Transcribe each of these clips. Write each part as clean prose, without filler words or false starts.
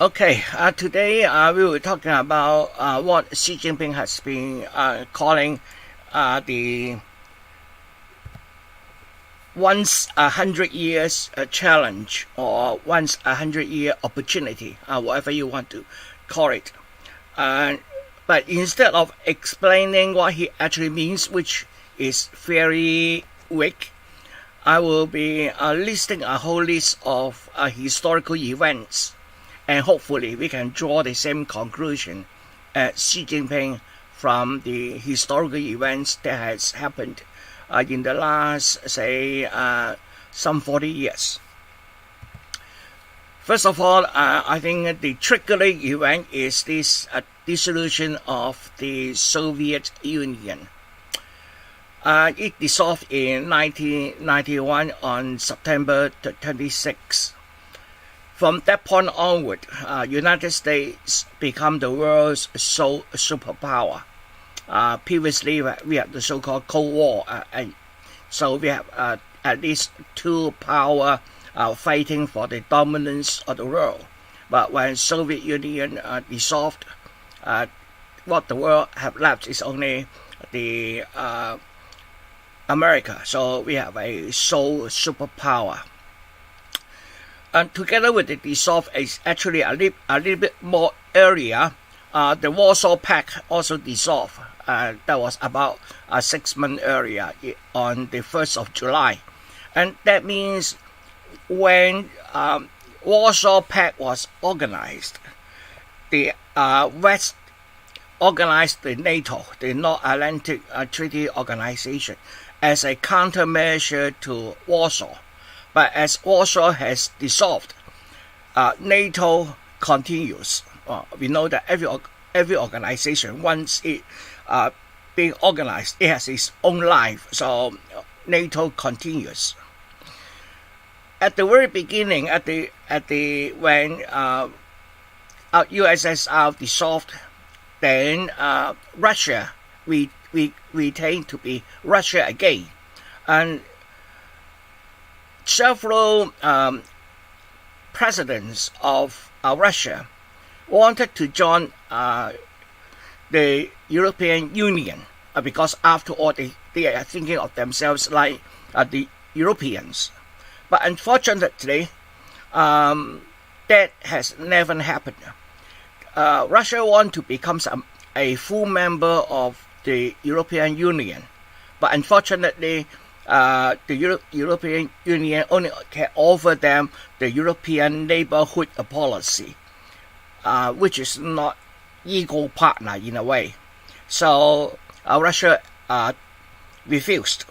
Okay, today we will be talking about what Xi Jinping has been calling the once 100 years challenge or once 100 year opportunity, whatever you want to call it. But instead of explaining what he actually means, which is very weak, I will be listing a whole list of historical events, and hopefully we can draw the same conclusion as Xi Jinping from the historical events that has happened in the last, say, some 40 years. First of all, I think the triggering event is this dissolution of the Soviet Union. It dissolved in 1991 on September 26. From that point onward, United States became the world's sole superpower. Previously, we had the so-called Cold War, and so we have at least two powers fighting for the dominance of the world. But when Soviet Union dissolved, what the world have left is only the America. So we have a sole superpower. And together with the dissolve is actually a little bit more earlier. The Warsaw Pact also dissolved. That was about 6 months earlier, on the 1st of July. And that means when Warsaw Pact was organized, the West organized the NATO, the North Atlantic Treaty Organization, as a countermeasure to Warsaw. But as Warsaw has dissolved, NATO continues. We know that every organization, once it being organized, it has its own life. So NATO continues. At the very beginning, when USSR dissolved, then Russia we retained to be Russia again, and several presidents of Russia wanted to join the European Union because after all they are thinking of themselves like the Europeans. But unfortunately, that has never happened. Russia wants to become a full member of the European Union, but unfortunately, the European Union only can offer them the European neighborhood policy, which is not equal partner in a way. So Russia refused.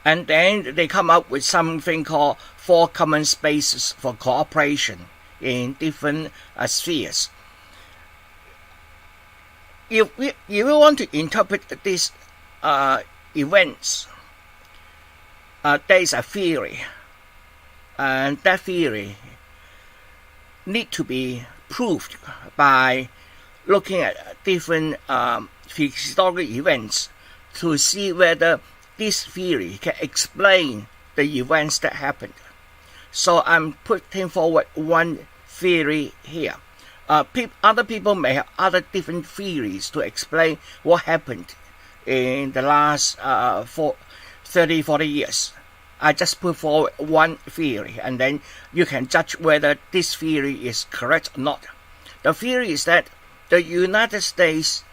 And then they come up with something called 4 common spaces for cooperation in different spheres. If we want to interpret these events, there is a theory, and that theory need to be proved by looking at different historical events to see whether this theory can explain the events that happened. So I'm putting forward one theory here. Other people may have other different theories to explain what happened in the last 30, 40 years. I just put forward one theory, and then you can judge whether this theory is correct or not. The theory is that the United States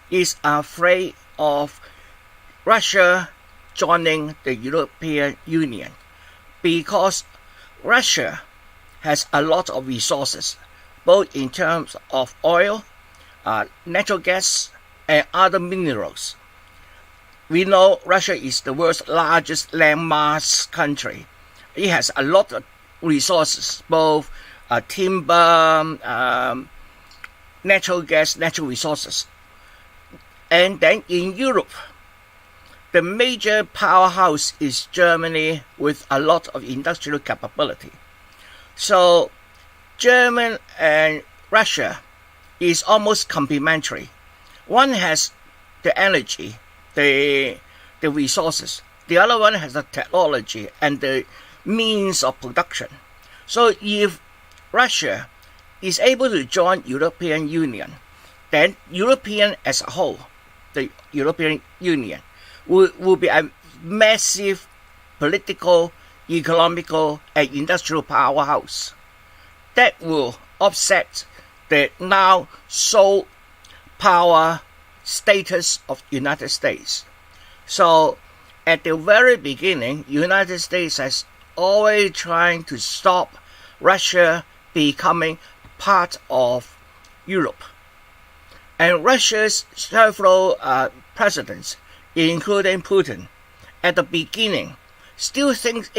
is afraid of Russia joining the European Union because Russia has a lot of resources, both in terms of oil, natural gas, and other minerals. We know Russia is the world's largest landmass country. It has a lot of resources, both timber, natural gas, natural resources. And then in Europe, the major powerhouse is Germany with a lot of industrial capability. So Germany and Russia is almost complementary. One has the energy, the resources. The other one has the technology and the means of production. So if Russia is able to join European Union, then European as a whole, the European Union, will be a massive political, economical, and industrial powerhouse that will offset the now sole power status of United States. So at the very beginning, United States has always trying to stop Russia becoming part of Europe. And Russia's several presidents, including Putin, at the beginning still think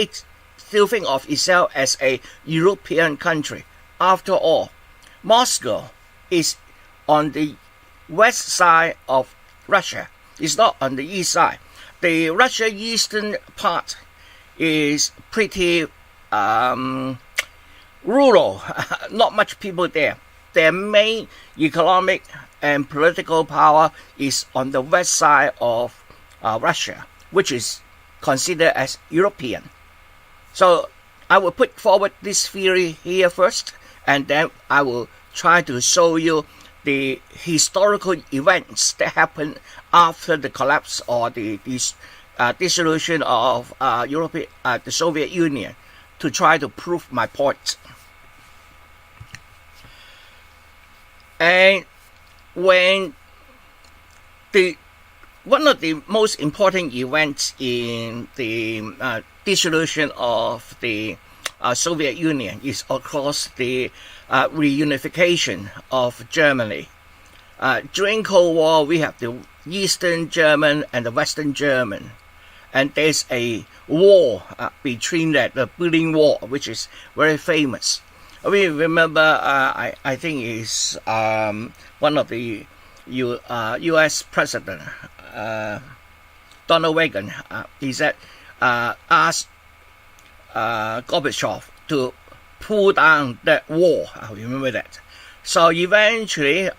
of itself as a European country. After all, Moscow is on the west side of Russia. It's not on the east side. The Russia eastern part is pretty rural, not much people there. Their main economic and political power is on the west side of Russia, which is considered as European. So I will put forward this theory here first, and then I will try to show you the historical events that happened after the collapse or the dissolution of the Soviet Union, to try to prove my point. And when one of the most important events in the dissolution of the Soviet Union is, of course, the reunification of Germany. During Cold War, we have the Eastern German and the Western German, and there's a war between that, the Berlin Wall, which is very famous. We remember, I think is one of the U.S. President, Donald Reagan, he said, asked Gorbachev to pull down that wall. I remember that. So eventually,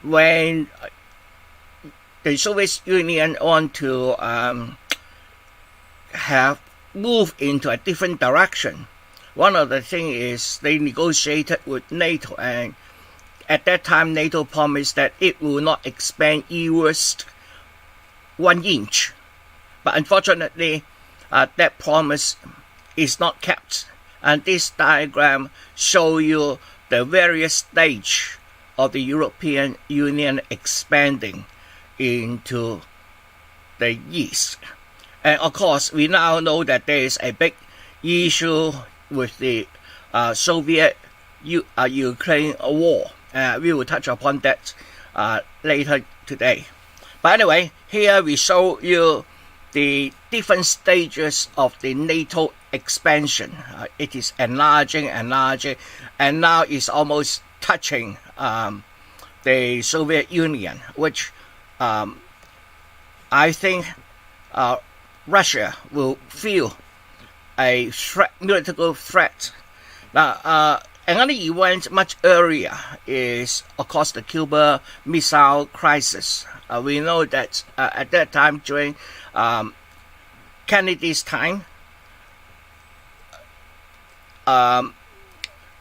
when the Soviet Union want to have moved into a different direction, one of the things is they negotiated with NATO, and at that time NATO promised that it will not expand east 1 inch. But unfortunately, that promise is not kept. And this diagram shows you the various stages of the European Union expanding into the east. And of course, we now know that there is a big issue with the Soviet-Ukraine war. We will touch upon that later today. But anyway, here we show you the different stages of the NATO expansion. It is enlarging, and now it's almost touching the Soviet Union, which I think Russia will feel a military threat. Now, another event much earlier is, of course, the Cuba Missile Crisis. We know that at that time, during Kennedy's time,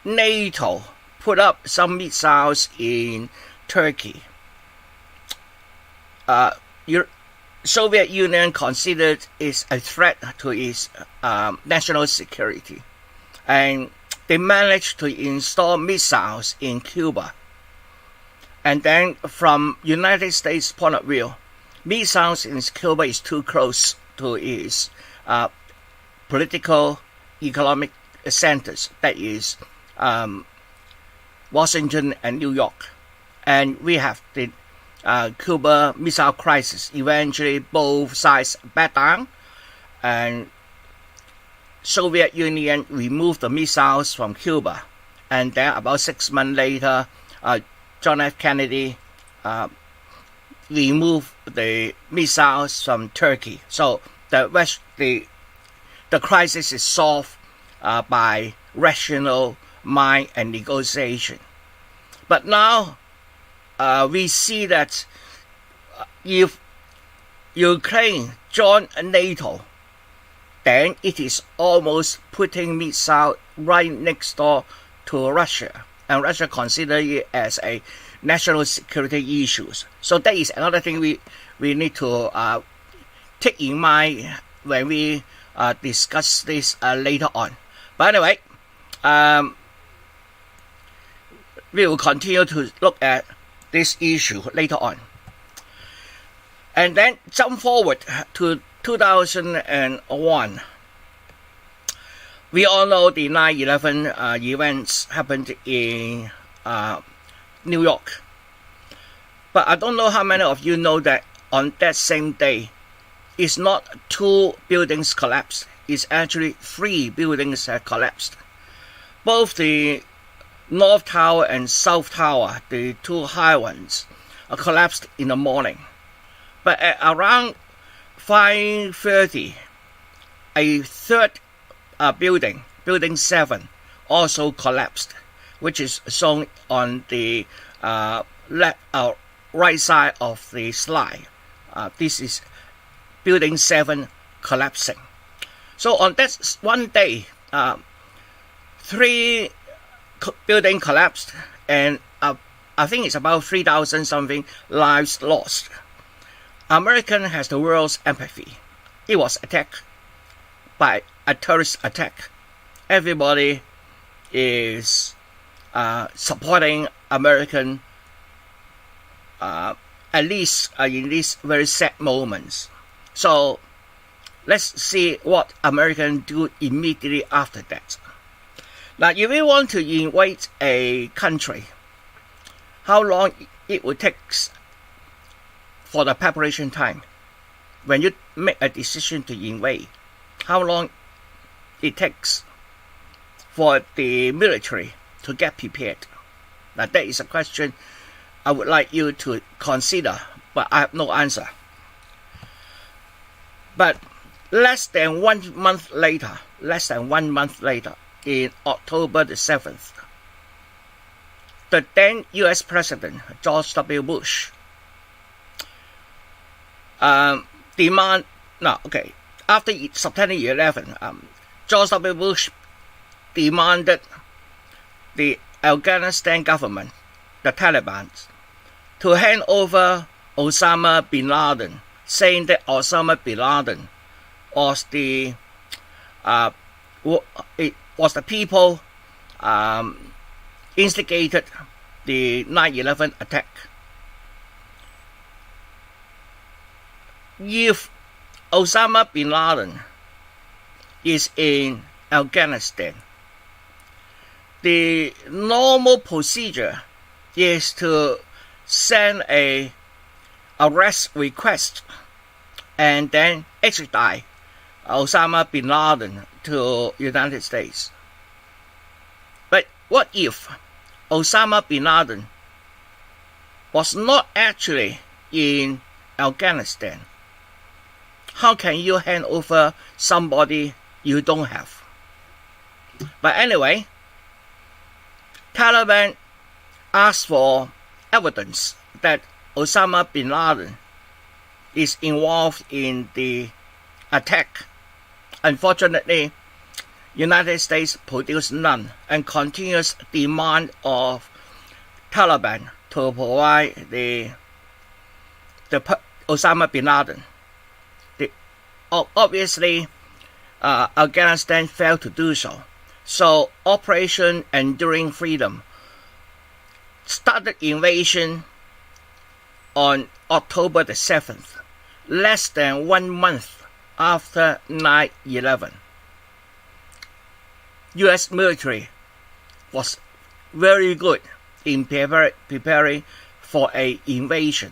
NATO put up some missiles in Turkey. Soviet Union considered it a threat to its national security, and they managed to install missiles in Cuba. And then from United States point of view, missiles in Cuba is too close to its political, economic centers, that is Washington and New York. And we have the Cuba Missile Crisis. Eventually, both sides backed down, and Soviet Union removed the missiles from Cuba. And then about 6 months later, John F. Kennedy removed the missiles from Turkey. So the crisis is solved by rational mind and negotiation. But now we see that if Ukraine joins NATO, then it is almost putting missiles right next door to Russia, and Russia consider it as a national security issue. So that is another thing we need to take in mind when we discuss this later on. But anyway, we will continue to look at this issue later on. And then jump forward to 2001. We all know the 9/11 events happened in New York. But I don't know how many of you know that on that same day, it's not 2 buildings collapsed, it's actually 3 buildings that collapsed. Both the North Tower and South Tower, the 2 high ones, collapsed in the morning. But at around 5:30, a third building, Building 7, also collapsed, which is shown on the right side of the slide. This is Building 7 collapsing. So on that one day, 3 buildings collapsed, and I think it's about 3,000 something lives lost. American has the world's empathy. It was attacked by a terrorist attack. Everybody is supporting American, at least in these very sad moments. So let's see what Americans do immediately after that. Now, if we want to invade a country, how long it would take for the preparation time? When you make a decision to invade, how long it takes for the military to get prepared? Now, that is a question I would like you to consider, but I have no answer. But less than 1 month later, in October the 7th, the then U.S. President, George W. Bush, after September 11, George W. Bush demanded the Afghanistan government, the Taliban, to hand over Osama bin Laden, saying that Osama bin Laden was the people instigated the 9/11 attack. If Osama bin Laden is in Afghanistan, the normal procedure is to send a arrest request and then extradite Osama bin Laden to United States. But what if Osama bin Laden was not actually in Afghanistan? How can you hand over somebody you don't have? But anyway, Taliban asked for evidence that Osama bin Laden is involved in the attack. Unfortunately, United States produced none and continuous demand of Taliban to provide the Osama bin Laden. Obviously, Afghanistan failed to do so. So Operation Enduring Freedom started invasion on October the 7th, less than 1 month after 9/11. U.S. military was very good in preparing for an invasion,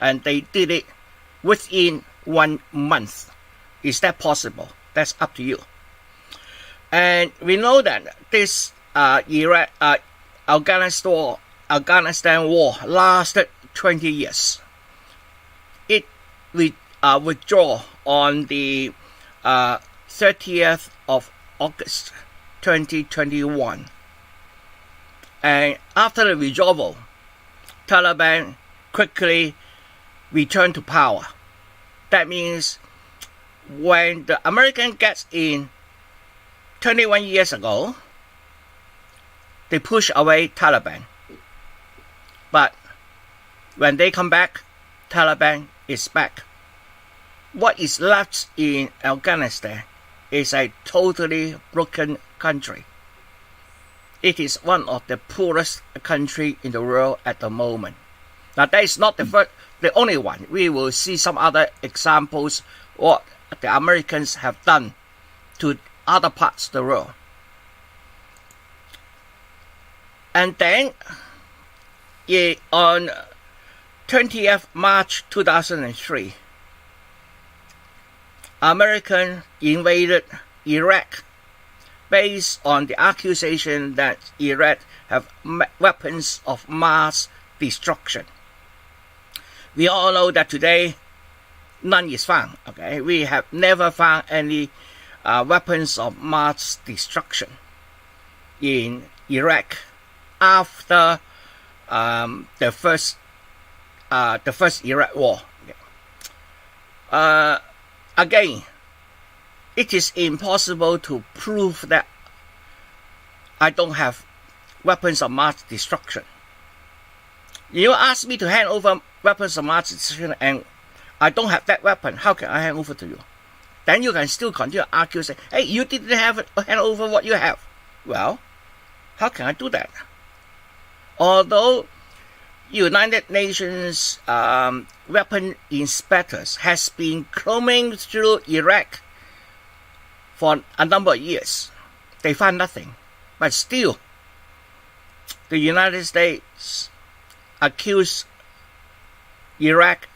and they did it within 1 month. Is that possible? That's up to you. And we know that this Afghanistan war lasted 20 years. It withdrew on the 30th of August 2021. And after the withdrawal, Taliban quickly returned to power. That means when the American gets in 21 years ago, they push away Taliban. But when they come back, Taliban is back. What is left in Afghanistan is a totally broken country. It is one of the poorest countries in the world at the moment. Now, that is not the only one. We will see some other examples what the Americans have done to other parts of the world. And then, on 20th March 2003, American invaded Iraq based on the accusation that Iraq have weapons of mass destruction. We all know that today none is found. Okay, we have never found any weapons of mass destruction in Iraq after the first Iraq War. Again, it is impossible to prove that I don't have weapons of mass destruction. You ask me to hand over weapons of mass destruction and I don't have that weapon, how can I hand over to you? Then you can still continue to argue, say, hey, you didn't hand over what you have. Well, how can I do that? Although United Nations weapon inspectors has been combing through Iraq for a number of years, they find nothing. But still, the United States accused Iraq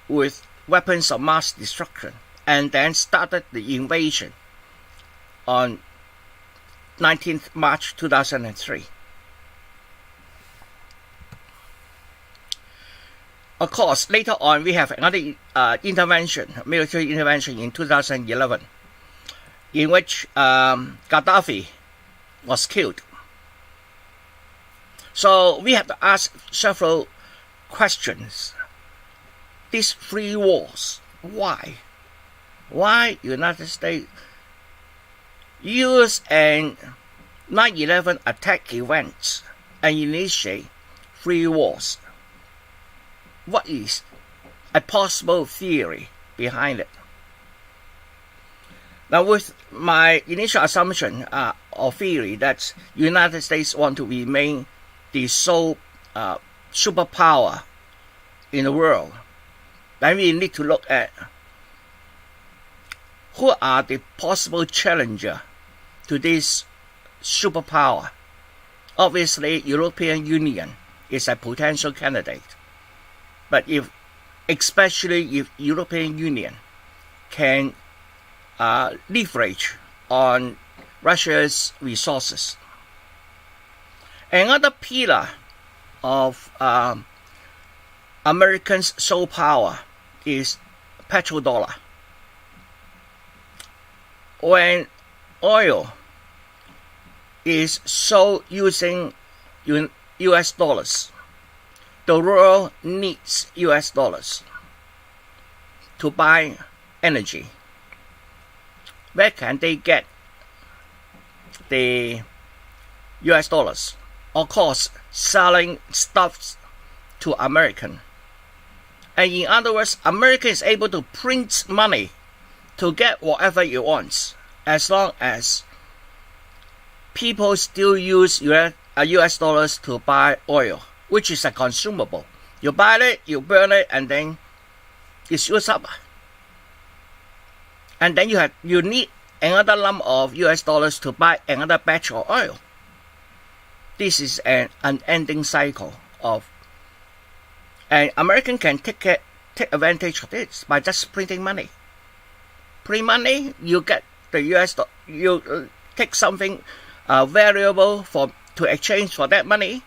with weapons of mass destruction and then started the invasion on 19th March 2003. Of course, later on we have another military intervention in 2011, in which Gaddafi was killed. So we have to ask several questions. These 3 wars, why? Why United States use an 9/11 attack event and initiate 3 wars? What is a possible theory behind it? Now, with my initial assumption or theory that United States want to remain the sole superpower in the world, then we need to look at who are the possible challenger to this superpower. Obviously, European Union is a potential candidate. But especially if European Union can leverage on Russia's resources. Another pillar of Americans' sole power is petrodollar. When oil is sold using US dollars, the world needs US dollars to buy energy. Where can they get the US dollars? Of course, selling stuff to American. And in other words, America is able to print money to get whatever it wants, as long as people still use US dollars to buy oil, which is a consumable. You buy it, you burn it, and then it's used up. And then you need another lump of US dollars to buy another batch of oil. This is an unending cycle of, and American can take advantage of this by just printing money. Print money, you get the US dollar, you take something valuable to exchange for that money,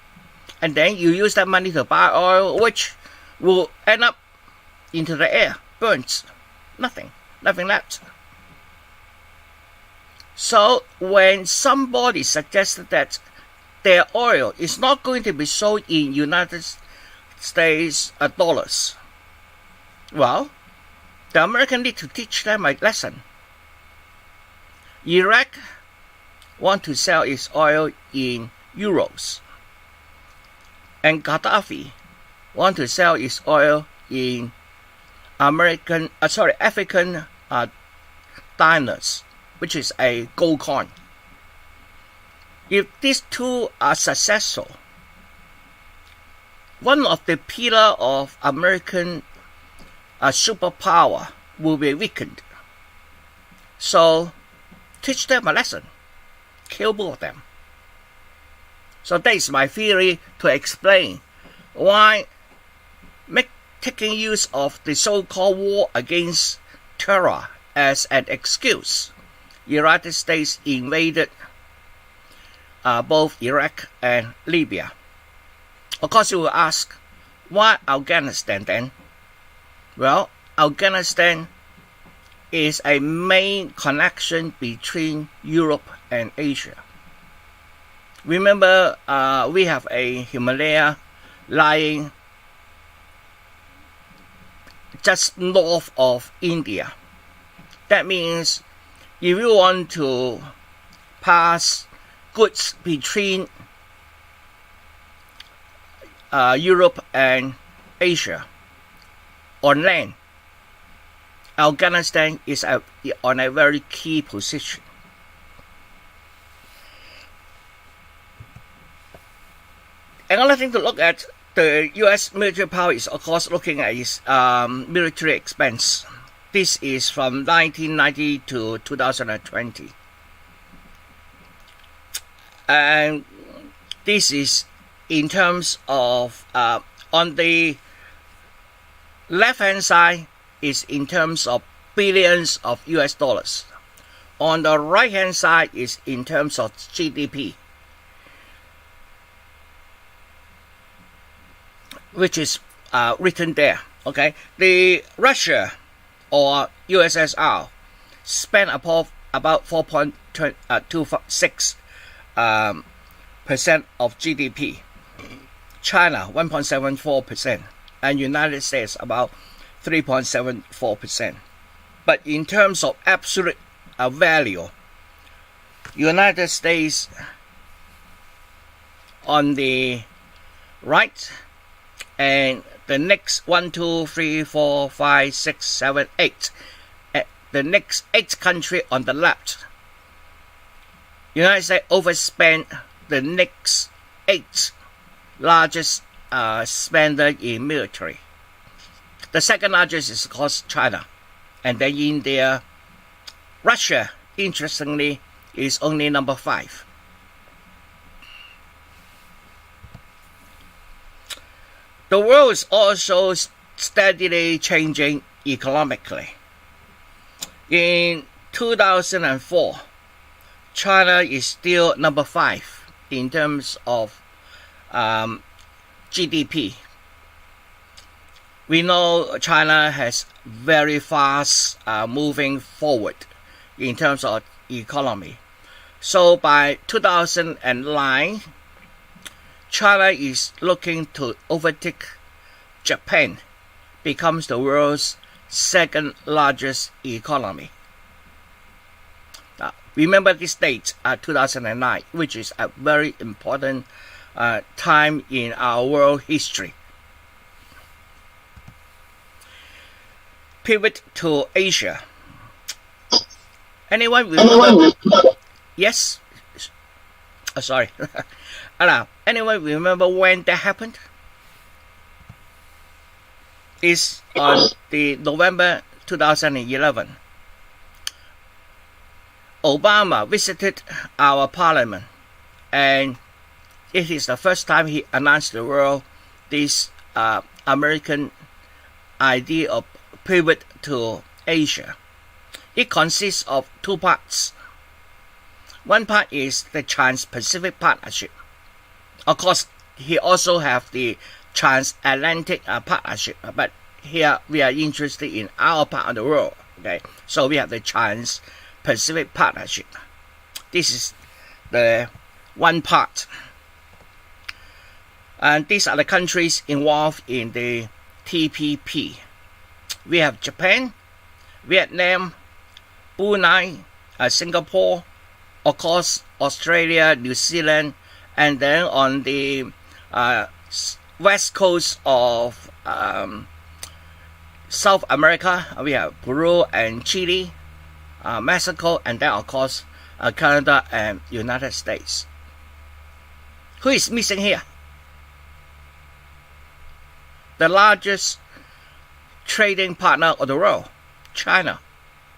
and then you use that money to buy oil, which will end up into the air, burns, nothing left. So when somebody suggested that their oil is not going to be sold in United States dollars, well, the Americans need to teach them a lesson. Iraq want to sell its oil in euros. And Gaddafi want to sell his oil in African dinars, which is a gold coin. If these two are successful, one of the pillars of American superpower will be weakened. So teach them a lesson. Kill both of them. So that is my theory to explain why taking use of the so-called war against terror as an excuse. United States invaded both Iraq and Libya. Of course, you will ask, why Afghanistan then? Well, Afghanistan is a main connection between Europe and Asia. Remember, we have a Himalaya lying just north of India. That means if you want to pass goods between Europe and Asia on land, Afghanistan is on a very key position. Another thing to look at, the U.S. military power is of course looking at its military expense. This is from 1990 to 2020. And this is in terms of, on the left-hand side is in terms of billions of US dollars. On the right-hand side is in terms of GDP, which is written there. Okay, the Russia or USSR spent about 4.26% of GDP. China 1.74%, and United States about 3.74%. But in terms of absolute value, United States on the right, and the next 1, 2, 3, 4, 5, 6, 7, 8, the next 8 country on the left. United States overspent the next 8 largest spender in military. The second largest is of course China, and then India. Russia, interestingly, is only number 5. The world is also steadily changing economically. In 2004, China is still number 5 in terms of GDP. We know China has very fast moving forward in terms of economy. So by 2009, China is looking to overtake Japan, becomes the world's second largest economy. Remember this date, 2009, which is a very important time in our world history. Pivot to Asia. Anyone remember? Yes? Sorry. Anyone remember when that happened? It's on the November 2011. Obama visited our parliament, and it is the first time he announced to the world this American idea of pivot to Asia. It consists of 2 parts. One part is the Trans-Pacific Partnership. Of course, he also have the Transatlantic Partnership, but here we are interested in our part of the world. Okay, so we have the Trans-Pacific Partnership. This is the one part. And these are the countries involved in the TPP. We have Japan, Vietnam, Brunei, Singapore, of course, Australia, New Zealand, and then on the west coast of South America, we have Peru and Chile, Mexico, and then of course Canada and United States. Who is missing here? The largest trading partner of the world, China.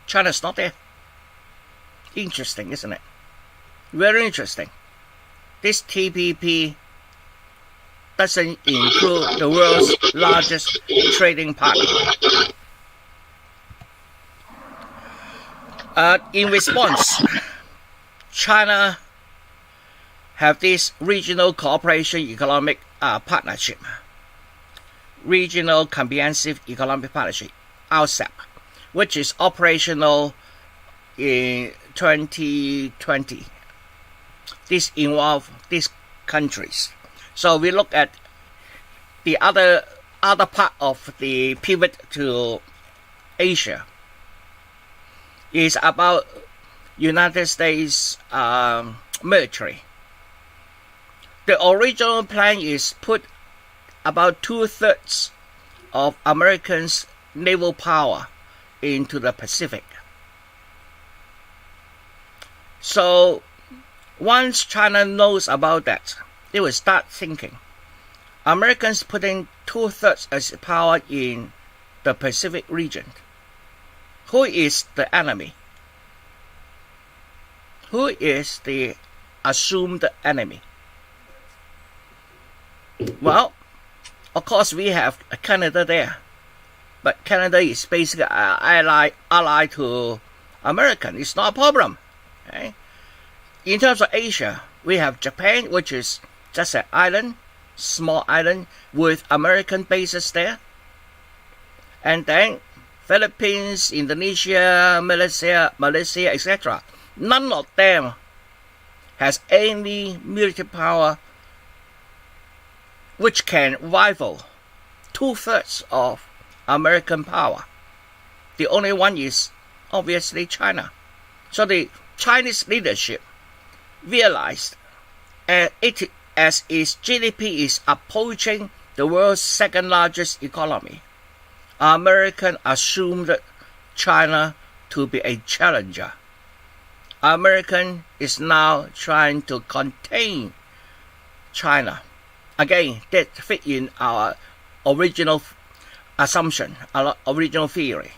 China's not there. Interesting, isn't it? Very interesting. This TPP doesn't include the world's largest trading partner. In response, China have this regional cooperation economic partnership, Regional Comprehensive Economic Partnership, RCEP, which is operational in 2020. This involves these countries. So we look at the other part of the pivot to Asia. Is about United States military. The original plan is put about 2/3 of Americans' naval power into the Pacific. So once China knows about that, they will start thinking, Americans putting 2/3 as power in the Pacific region. Who is the enemy? Who is the assumed enemy? Well, of course we have Canada there, but Canada is basically an ally to American. It's not a problem. Okay? In terms of Asia, we have Japan, which is just an island, small island with American bases there, and then Philippines, Indonesia, Malaysia, etc. None of them has any military power which can rival 2/3 of American power. The only one is obviously China. So the Chinese leadership realized as its GDP is approaching the world's second largest economy, American assumed China to be a challenger. American is now trying to contain China. Again, that fit in our original assumption, our original theory.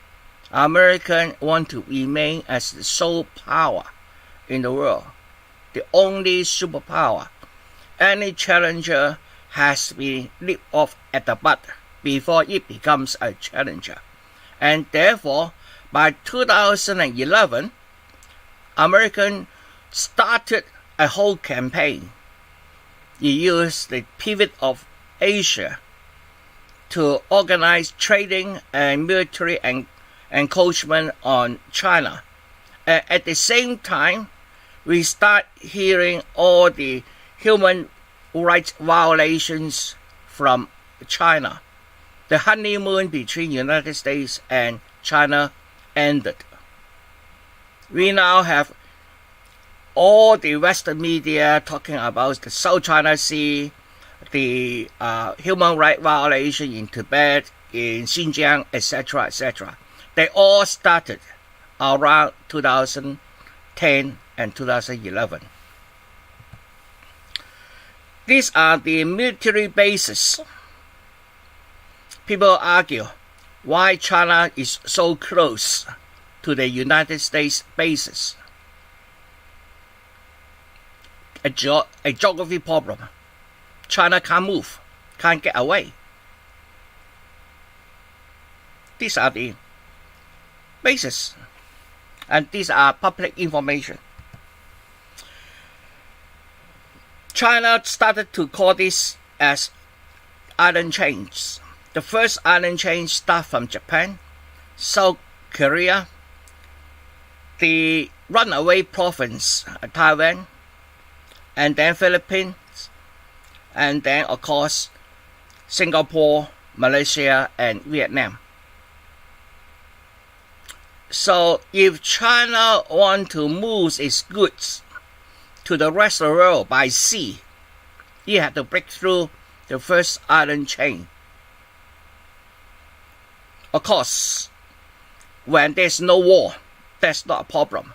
American want to remain as the sole power in the world, the only superpower. Any challenger has to be nipped off at the butt before it becomes a challenger. And therefore, by 2011, American started a whole campaign. It used the pivot of Asia to organize trading and military encroachment on China. At the same time, we start hearing all the human rights violations from China. The honeymoon between United States and China ended. We now have all the Western media talking about the South China Sea, the human rights violation in Tibet, in Xinjiang, etc., etc. They all started around 2010 and 2011. These are the military bases. People argue why China is so close to the United States bases. A geography problem. China can't move, can't get away. These are the bases, and these are public information. China started to call this as island chains. The first island chain started from Japan, South Korea, the runaway province, Taiwan, and then Philippines, and then of course Singapore, Malaysia, and Vietnam. So if China wants to move its goods to the rest of the world by sea, It had to break through the first island chain. Of course, when there's no war, that's not a problem.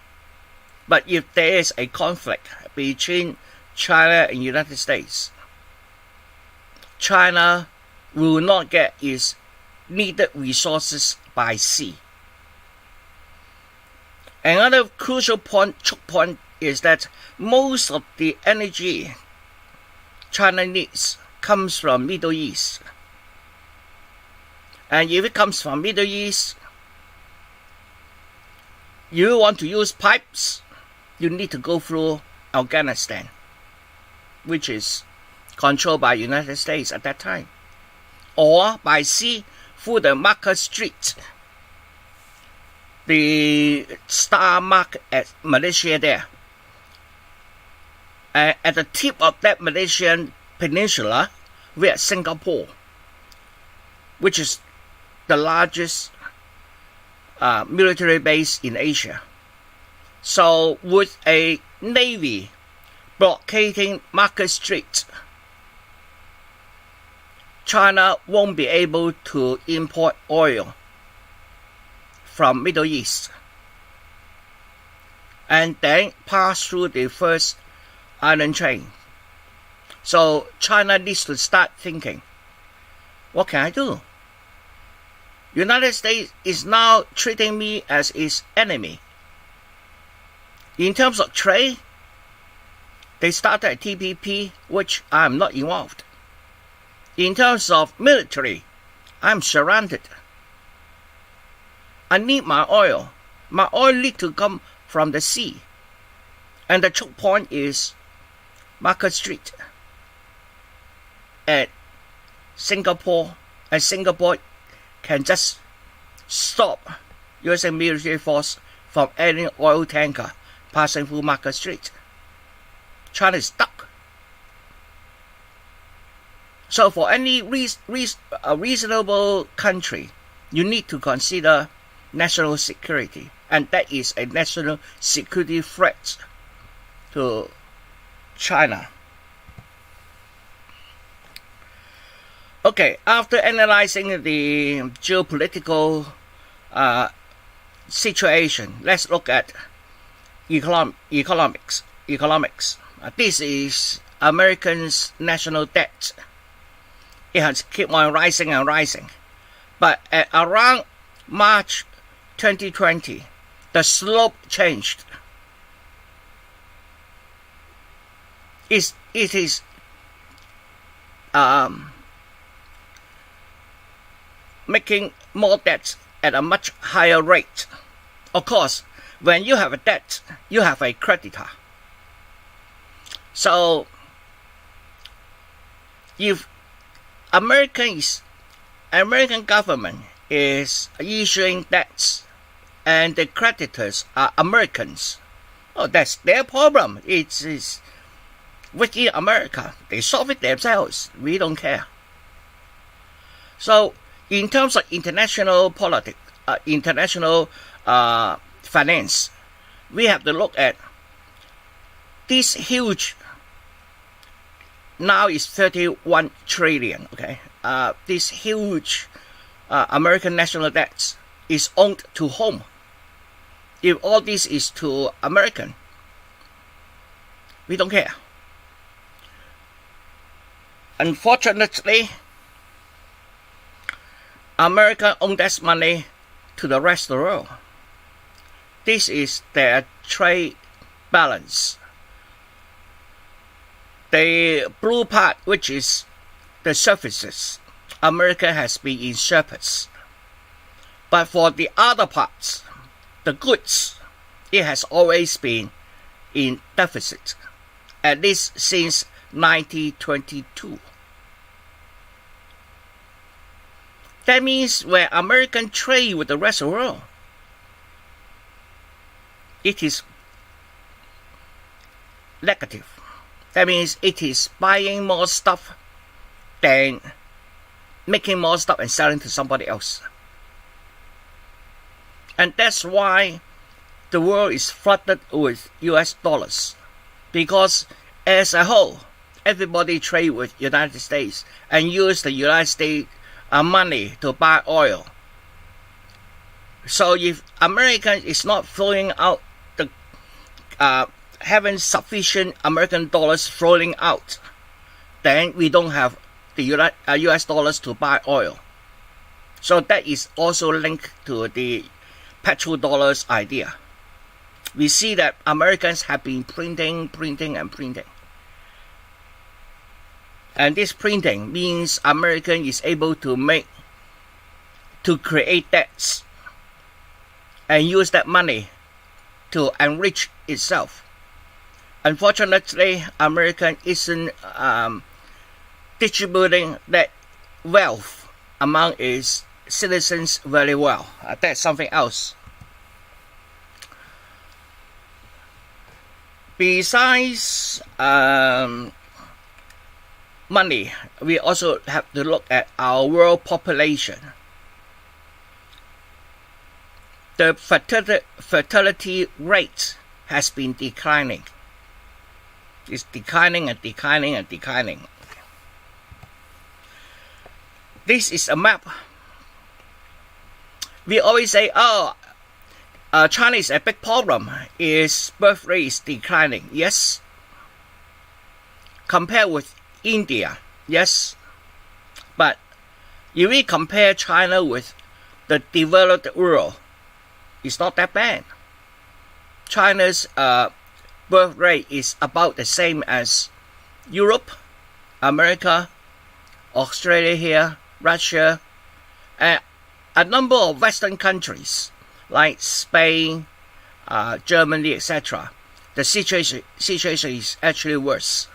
But if there is a conflict between China and United States, China will not get its needed resources by sea. Another crucial choke point is that most of the energy China needs comes from Middle East. And if it comes from Middle East, you want to use pipes, you need to go through Afghanistan, which is controlled by United States at that time, or by sea through the Malacca Strait, the star mark at Malaysia there. At the tip of that Malaysian peninsula, we have Singapore, which is the largest military base in Asia. So with a navy blockading Malacca Strait, China won't be able to import oil from Middle East and then pass through the first island chain. So China needs to start thinking, what can I do? United States is now treating me as its enemy. In terms of trade, they started a TPP, which I am not involved. In terms of military, I'm surrounded. I need my oil. My oil needs to come from the sea. And the choke point is Malacca Strait at Singapore. And Singapore can just stop using military force from any oil tanker passing through Malacca Strait. China is stuck. So for any reasonable country, you need to consider national security, and that is a national security threat to China. Okay, after analyzing the geopolitical situation, let's look at economics. This is America's national debt. It has kept on rising and rising. But at around March 2020, the slope changed. It is making more debt at a much higher rate. Of course, when you have a debt, you have a creditor. So, if American government is issuing debts and the creditors are Americans, oh, that's their problem. It is within America. They solve it themselves. We don't care. So, in terms of international politics, international finance, we have to look at this huge, now is 31 trillion, okay? This huge American national debt is owned to whom? If all this is to American, we don't care. Unfortunately, America owns that money to the rest of the world. This is their trade balance. The blue part, which is the services, America has been in surplus. But for the other parts, the goods, it has always been in deficit, at least since 1922. That means when American trade with the rest of the world, it is negative. That means it is buying more stuff than making more stuff and selling to somebody else. And that's why the world is flooded with US dollars. Because as a whole, everybody trade with United States and use the United States money to buy oil. So if American is not flowing out, the having sufficient American dollars flowing out, then we don't have the US dollars to buy oil. So that is also linked to the petrodollars idea. We see that Americans have been printing. And this printing means American is able to create debts and use that money to enrich itself. Unfortunately, American isn't distributing that wealth among its citizens very well. That's something else. Besides money, we also have to look at our world population. The fertility rate has been declining. It's declining. This is a map. We always say, China is a big problem. Its birth rate is declining. Yes. Compared with India, yes. But if we compare China with the developed world, it's not that bad. China's birth rate is about the same as Europe, America, Australia here, Russia, and a number of Western countries like Spain, Germany, etc. The situation is actually worse.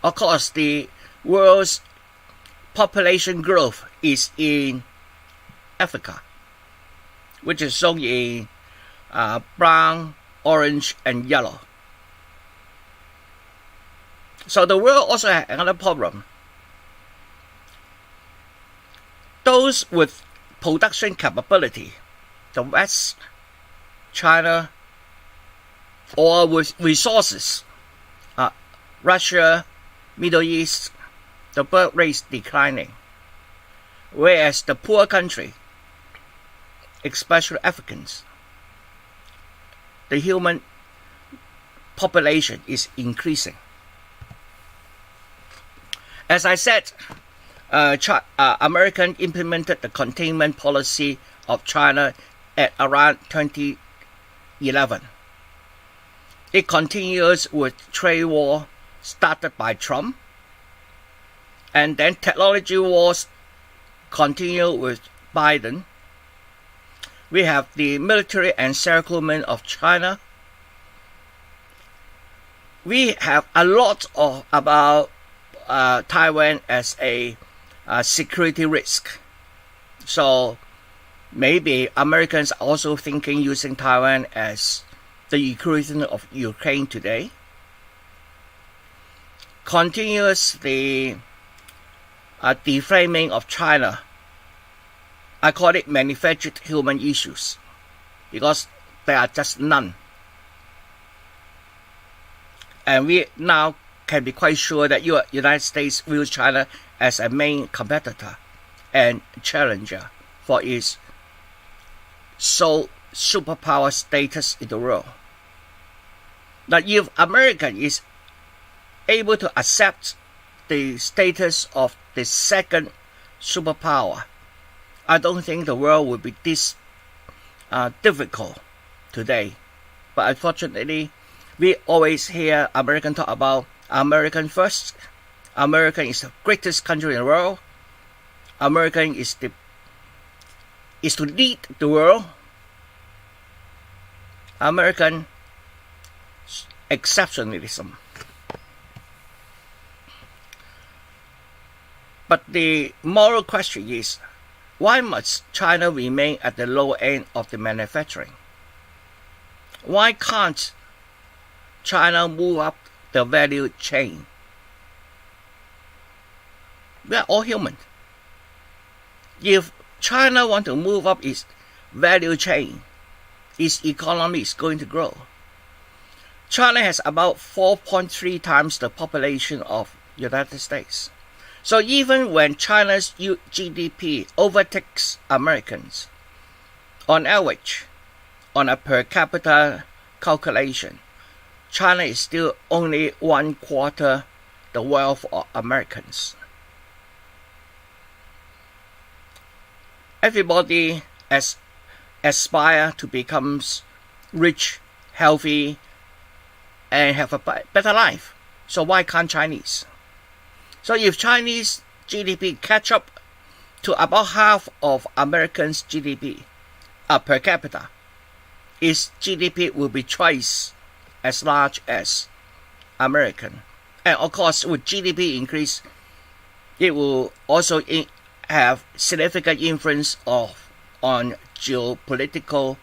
Of course, the world's population growth is in Africa, which is shown in brown, orange, and yellow. So the world also has another problem. Those with production capability, the West, China, or with resources, Russia, Middle East, the birth rate is declining. Whereas the poor country, especially Africans, the human population is increasing. As I said, American implemented the containment policy of China at around 2011. It continues with trade war started by Trump, and then technology wars continue with Biden. We have the military encirclement of China. We have a lot about Taiwan as a security risk. So maybe Americans are also thinking using Taiwan as the equivalent of Ukraine today. Continues the deframing of China. I call it manufactured human issues because there are just none. And we now can be quite sure that United States views China as a main competitor and challenger for its sole superpower status in the world. Now, if America is able to accept the status of the second superpower, I don't think the world will be this difficult today. But unfortunately, we always hear Americans talk about American first. America is the greatest country in the world. America is to lead the world. American exceptionalism. But the moral question is, why must China remain at the low end of the manufacturing? Why can't China move up the value chain? We are all human. If China wants to move up its value chain, its economy is going to grow. China has about 4.3 times the population of United States. So even when China's GDP overtakes Americans, on average, on a per capita calculation, China is still only 1/4 the wealth of Americans. Everybody aspire to become rich, healthy, and have a better life. So why can't Chinese? So if Chinese GDP catch up to about half of Americans' GDP per capita, its GDP will be twice as large as American. And of course, with GDP increase, it will also have significant influence on geopolitical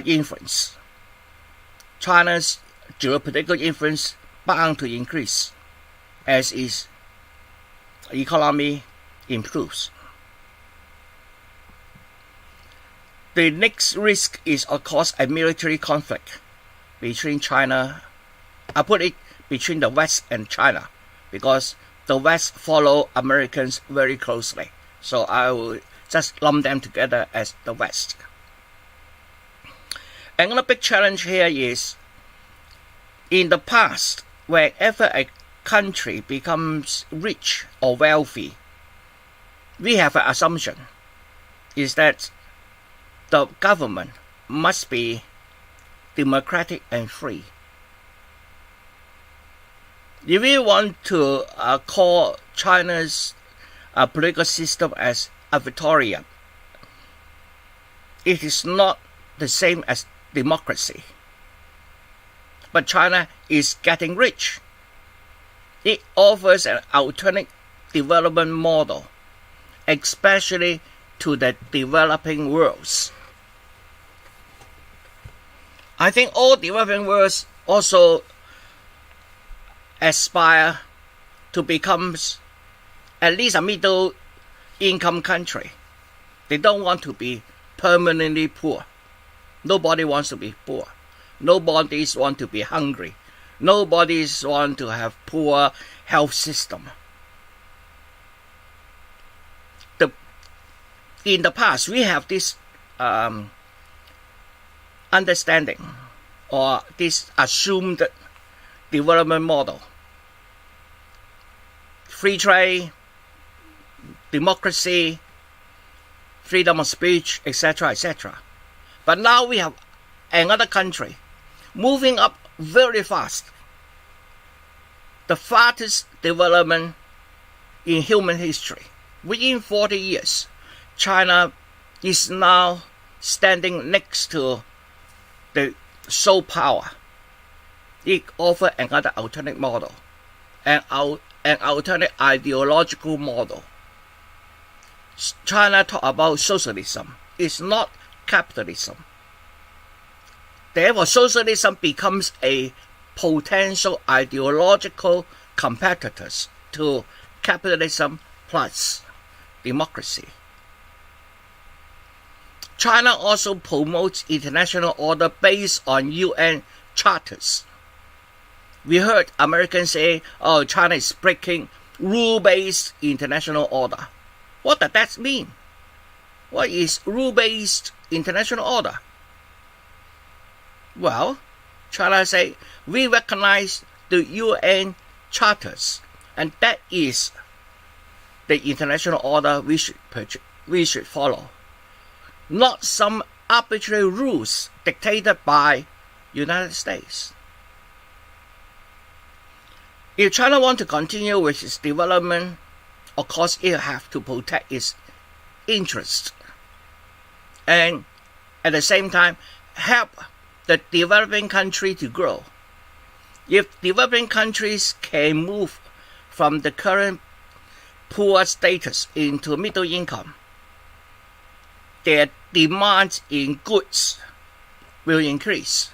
influence. China's geopolitical influence bound to increase as its economy improves. The next risk is, of course, a military conflict between China. I put it between the West and China because the West follow Americans very closely. So I will just lump them together as the West. Another big challenge here is, in the past, whenever a country becomes rich or wealthy, we have an assumption is that the government must be democratic and free. If we want to call China's political system as authoritarian, it is not the same as democracy. But China is getting rich. It offers an alternate development model, especially to the developing worlds. I think all developing worlds also aspire to become at least a middle income country. They don't want to be permanently poor. Nobody wants to be poor. Nobody wants to be hungry. Nobody wants to have poor health system. In the past, we have this understanding or this assumed development model. Free trade, democracy, freedom of speech, etc., etc. But now we have another country moving up very fast. The fastest development in human history. Within 40 years, China is now standing next to the sole power. It offers another alternate model, an alternate ideological model. China talk about socialism. It's not capitalism. Therefore, socialism becomes a potential ideological competitor to capitalism plus democracy. China also promotes international order based on UN charters. We heard Americans say, oh, China is breaking rule-based international order. What does that mean? What is rule-based international order? Well, China say, we recognize the UN charters, and that is the international order we should follow. Not some arbitrary rules dictated by United States. If China wants to continue with its development, of course it has to protect its interests and at the same time help the developing country to grow. If developing countries can move from the current poor status into middle income, their demand in goods will increase.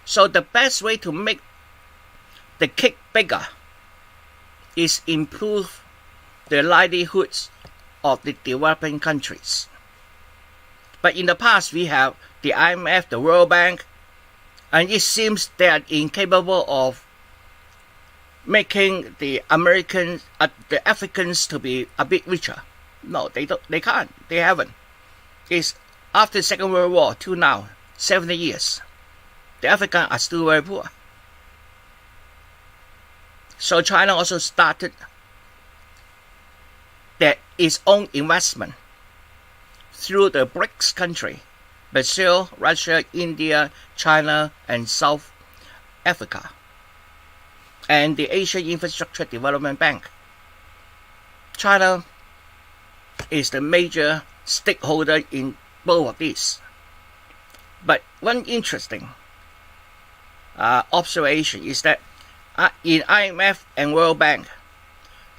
So the best way to make the cake bigger is improve the livelihoods of the developing countries. But in the past, we have the IMF, the World Bank, And it seems they are incapable of making the Americans, the Africans to be a bit richer. No, they don't. They can't. They haven't. It's after the Second World War to now, 70 years. The Africans are still very poor. So China also started its own investment through the BRICS country, Brazil, Russia, India, China, and South Africa, and the Asian Infrastructure Development Bank. China is the major stakeholder in both of these. But one interesting observation is that in IMF and World Bank,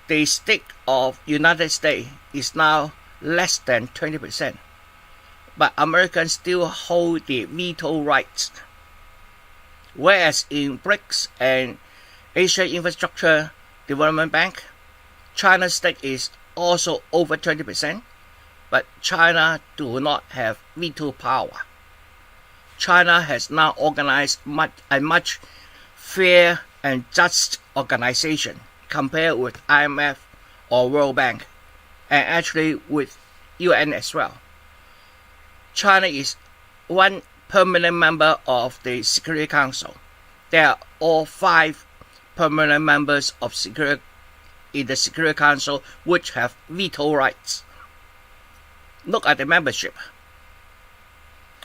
the stake of United States is now less than 20%. But Americans still hold the veto rights. Whereas in BRICS and Asia Infrastructure Development Bank, China's stake is also over 20%, but China do not have veto power. China has now organized a much fair and just organization compared with IMF or World Bank, and actually with UN as well. China is one permanent member of the Security Council. There are all 5 permanent members of in the Security Council which have veto rights. Look at the membership.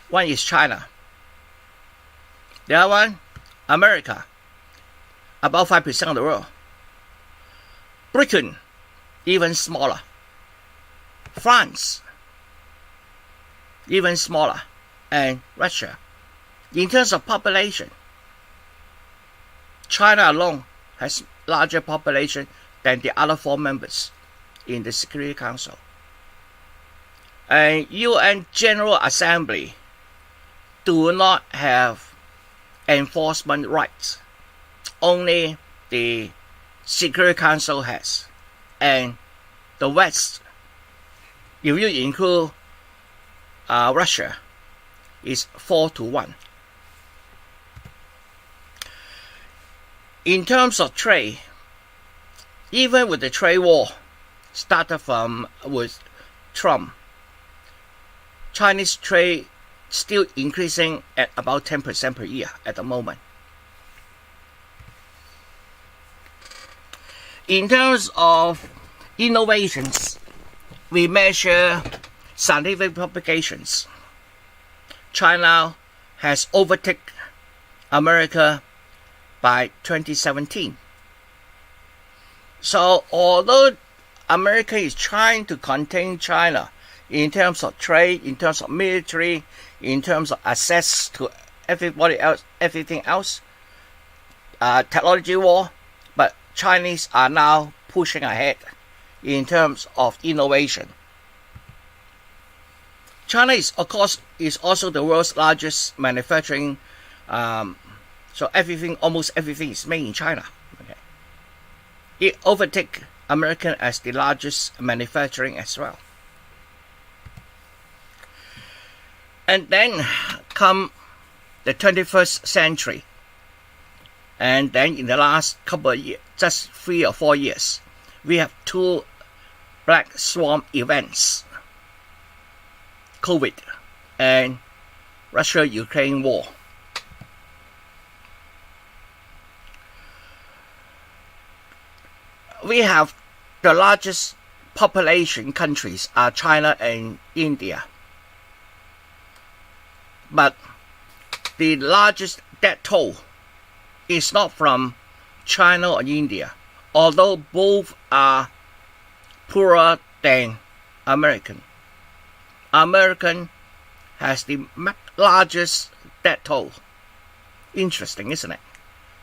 One is China. The other one, America, about 5% of the world. Britain, even smaller. France, even smaller. And Russia. In terms of population, China alone has larger population than the other 4 members in the Security Council. And UN General Assembly do not have enforcement rights. Only the Security Council has. And the West, if you include Russia, is 4-1. In terms of trade, even with the trade war started with Trump, Chinese trade still increasing at about 10% per year at the moment. In terms of innovations, we measure scientific publications. China has overtaken America by 2017. So although America is trying to contain China in terms of trade, in terms of military, in terms of access to everything else, technology war, but Chinese are now pushing ahead in terms of innovation. China is, of course, also the world's largest manufacturing. So almost everything is made in China. Okay. It overtakes America as the largest manufacturing as well. And then come the 21st century. And then in the last couple of years, just 3 or 4 years, we have 2 black swan events. COVID and Russia-Ukraine war. We have the largest population countries are China and India. But the largest death toll is not from China or India, although both are poorer than American. American has the largest death toll. Interesting, isn't it?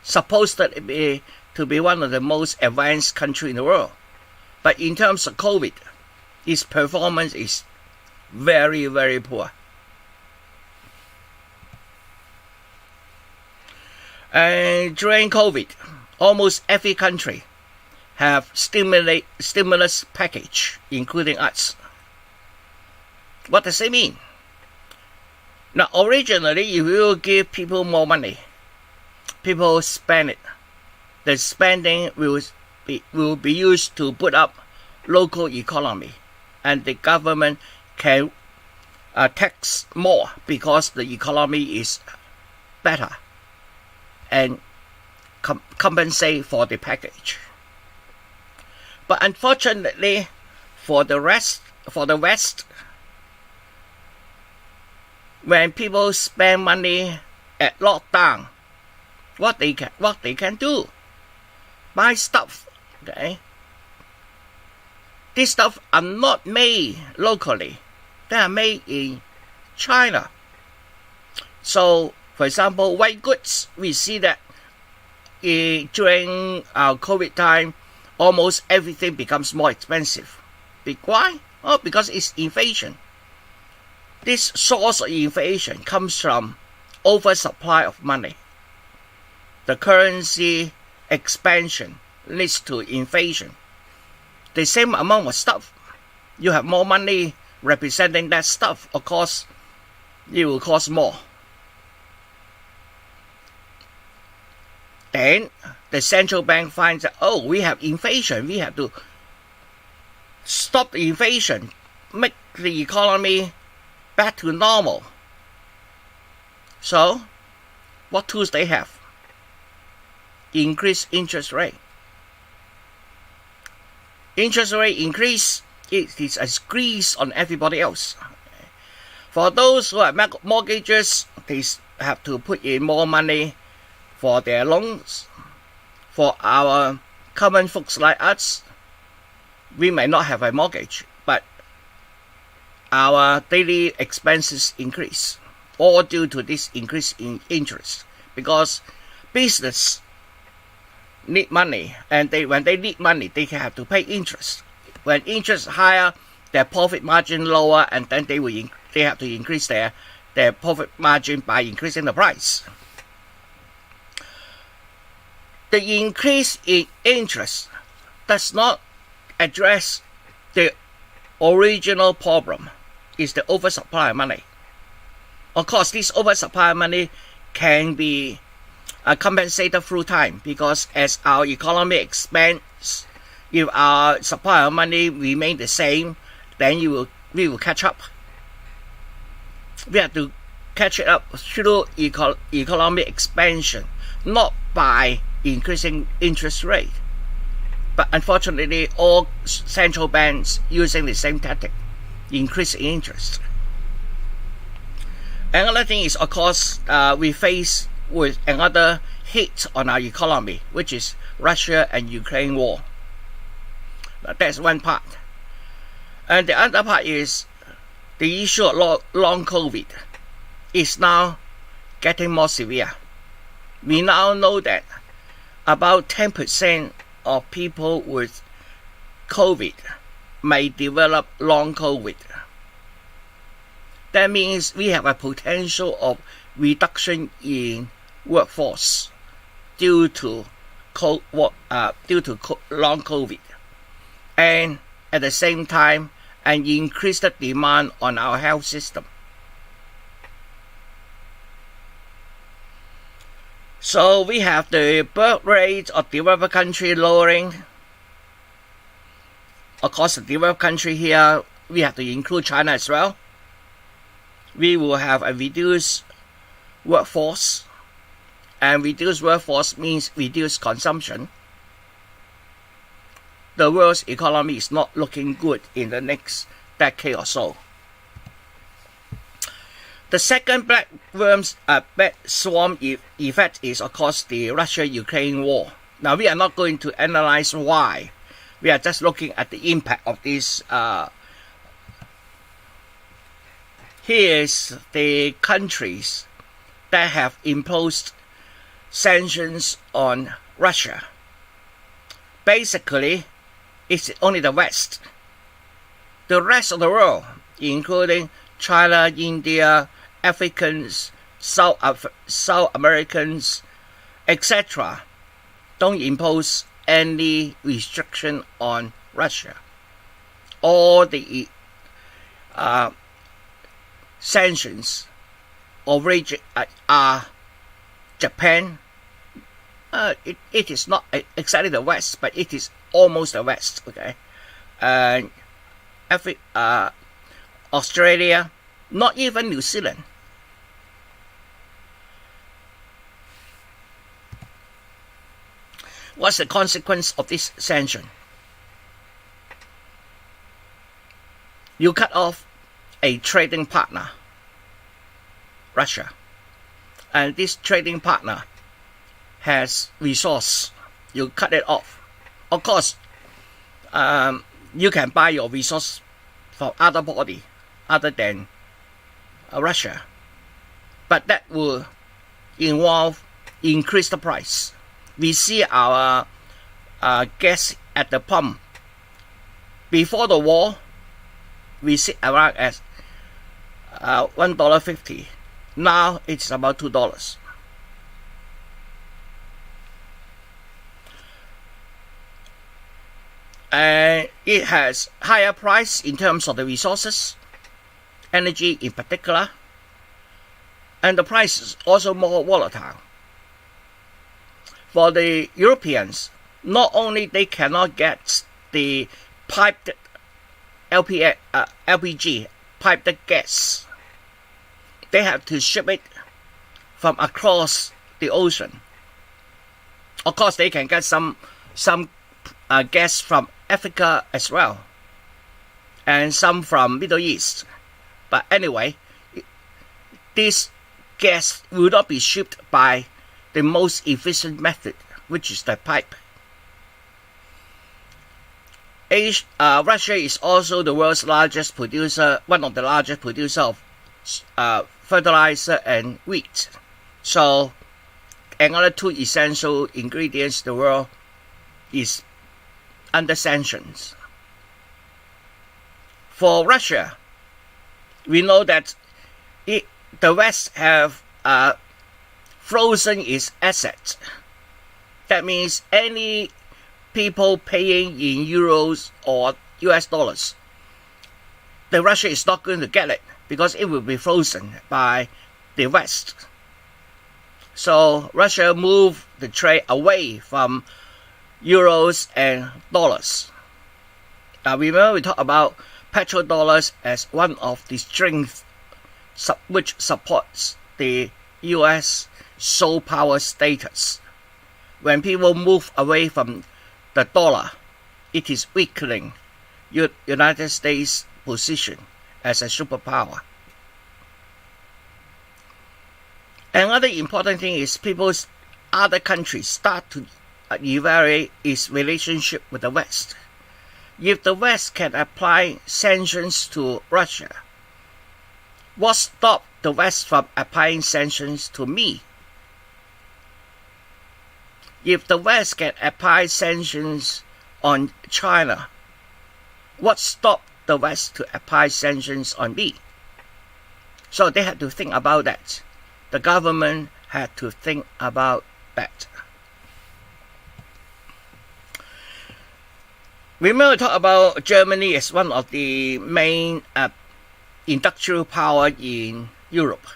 Supposed to be one of the most advanced countries in the world. But in terms of COVID, its performance is very, very poor. And during COVID, almost every country have stimulus package, including us. What does it mean? Now, originally, if you give people more money, people spend it. The spending will be used to put up local economy, and the government can tax more because the economy is better and compensate for the package. But unfortunately, for the West, when people spend money at lockdown, what they can do? Buy stuff. Okay, these stuff are not made locally; they are made in China. So, for example, white goods, we see that during our COVID time, almost everything becomes more expensive. Why? Oh, because it's inflation. This source of inflation comes from oversupply of money. The currency expansion leads to inflation. The same amount of stuff, you have more money representing that stuff, of course, it will cost more. Then the central bank finds that, oh, we have inflation, we have to stop the inflation, make the economy back to normal. So, what tools they have? Increase interest rate. Interest rate increase, it is a squeeze on everybody else. For those who have mortgages, they have to put in more money for their loans. For our common folks like us, we may not have a mortgage, but our daily expenses increase, all due to this increase in interest, because business need money, and when they need money, they have to pay interest. When interest higher, their profit margin lower, and then they have to increase their profit margin by increasing the price. The increase in interest does not address the original problem, is the oversupply of money. Of course, this oversupply of money can be compensated through time, because as our economy expands, if our supply of money remain the same, then we will catch up. We have to catch it up through economic expansion, not by increasing interest rate. But unfortunately, all central banks using the same tactic, increase interest. Another thing is, of course, we face with another hit on our economy, which is Russia and Ukraine war. That's one part. And the other part is the issue of long COVID is now getting more severe. We now know that about 10% of people with COVID may develop long COVID. That means we have a potential of reduction in workforce due to long COVID, and at the same time an increased demand on our health system. So we have the birth rate of developed country lowering. Of course, the developed country here, we have to include China as well. We will have a reduced workforce, and reduced workforce means reduced consumption. The world's economy is not looking good in the next decade or so. The second black swan effect is, of course, the Russia-Ukraine war. Now, we are not going to analyze why. We are just looking at the impact of this. Here is the countries that have imposed sanctions on Russia. Basically, it's only the West. The rest of the world, including China, India, Africans, South Americans, etc., don't impose any restriction on Russia. All the sanctions origin are Japan. It is not exactly the West, but it is almost the West. Okay, and Australia, not even New Zealand. What's the consequence of this sanction? You cut off a trading partner, Russia, and this trading partner has resource. You cut it off. Of course, you can buy your resource from other body other than Russia, but that will involve increase the price. We see our gas at the pump. Before the war, we sit around at $1.50. Now it's about $2. And it has higher price in terms of the resources, energy in particular, and the price is also more volatile. For the Europeans, not only they cannot get the piped LPG, piped gas, they have to ship it from across the ocean. Of course, they can get some gas from Africa as well, and some from Middle East. But anyway, this gas will not be shipped by the most efficient method, which is the pipe. Russia is also the world's largest producer, one of the largest producers of fertilizer and wheat. So, another two essential ingredients the world is under sanctions. For Russia, we know that the West have frozen its assets. That means any people paying in euros or US dollars, the Russia is not going to get it because it will be frozen by the West. So Russia moved the trade away from euros and dollars. Now remember we talked about petrodollars as one of the strengths which supports the US soft power status. When people move away from the dollar, it is weakening United States' position as a superpower. Another important thing is other countries start to evaluate its relationship with the West. If the West can apply sanctions to Russia, what stopped the West from applying sanctions to me? If the West can apply sanctions on China, what stopped the West to apply sanctions on me? So they had to think about that. The government had to think about that. Remember, talk about Germany as one of the main industrial power in Europe.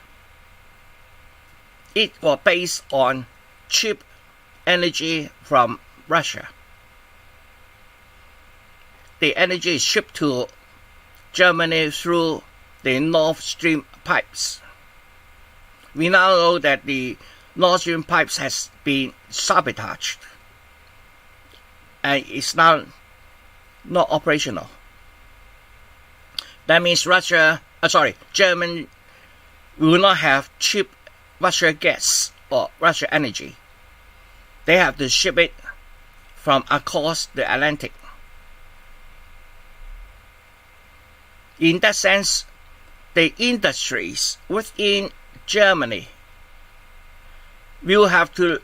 It was based on cheap energy from Russia. The energy is shipped to Germany through the Nord Stream pipes. We now know that the Nord Stream pipes has been sabotaged and is now not operational. That means Germany will not have cheap Russian gas or Russian energy. They have to ship it from across the Atlantic. In that sense, the industries within Germany will have to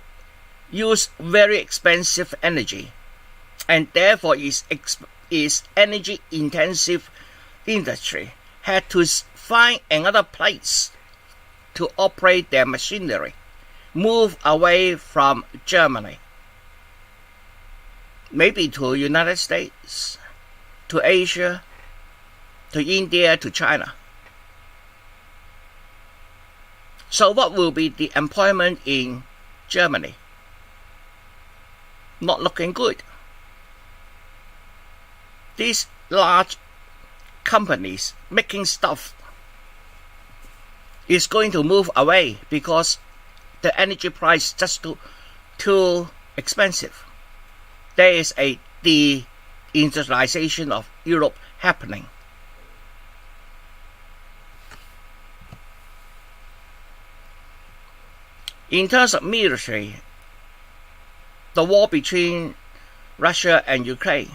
use very expensive energy, and therefore its energy-intensive industry had to find another place to operate their machinery, move away from Germany, maybe to United States, to Asia, to India, to China. So what will be the employment in Germany? Not looking good. These large companies making stuff is going to move away because the energy price is just too expensive. There is a deindustrialization of Europe happening. In terms of military, the war between Russia and Ukraine,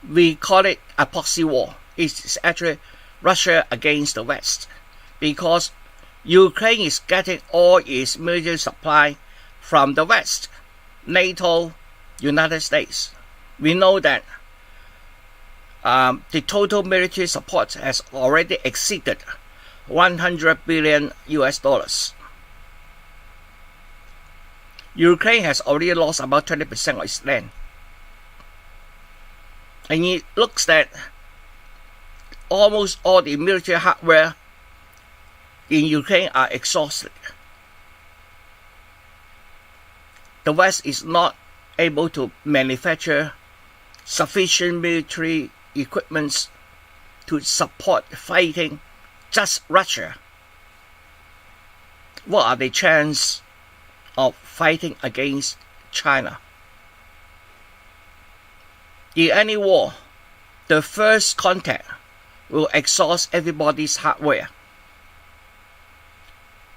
we call it a proxy war. It's actually Russia against the West, because Ukraine is getting all its military supply from the West, NATO, United States. We know that the total military support has already exceeded $100 billion. Ukraine has already lost about 20% of its land. And it looks that almost all the military hardware in Ukraine are exhausted. The West is not able to manufacture sufficient military equipment to support fighting just Russia. What are the chances of fighting against China? In any war, the first contact will exhaust everybody's hardware.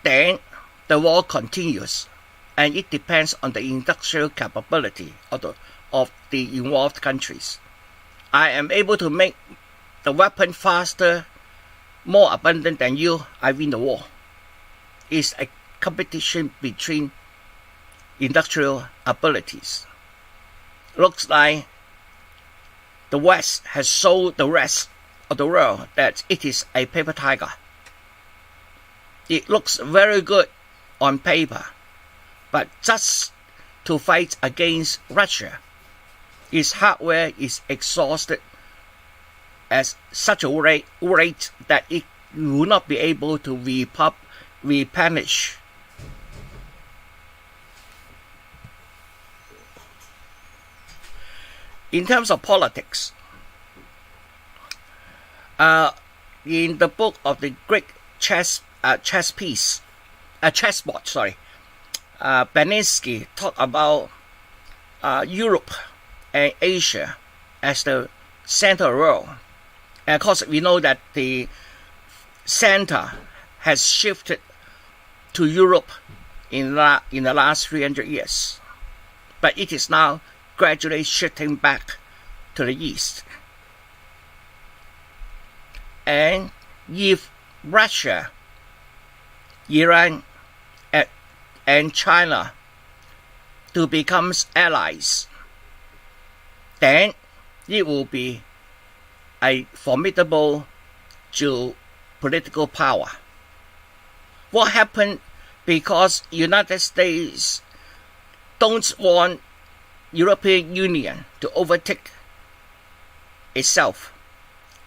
Then the war continues, and it depends on the industrial capability of the involved countries. I am able to make the weapon faster, more abundant than you, I win the war. It's a competition between industrial abilities. Looks like the West has sold the rest of the world that it is a paper tiger. It looks very good on paper, but just to fight against Russia, its hardware is exhausted at such a rate that it will not be able to replenish. In terms of politics, in the book of the Great Chessboard, Beninsky talked about Europe and Asia as the center of the world. And of course, we know that the center has shifted to Europe in the last 300 years. But it is now gradually shifting back to the east. And if Russia, Iran, and China to become allies, then it will be a formidable geopolitical power. What happened because United States don't want European Union to overtake itself,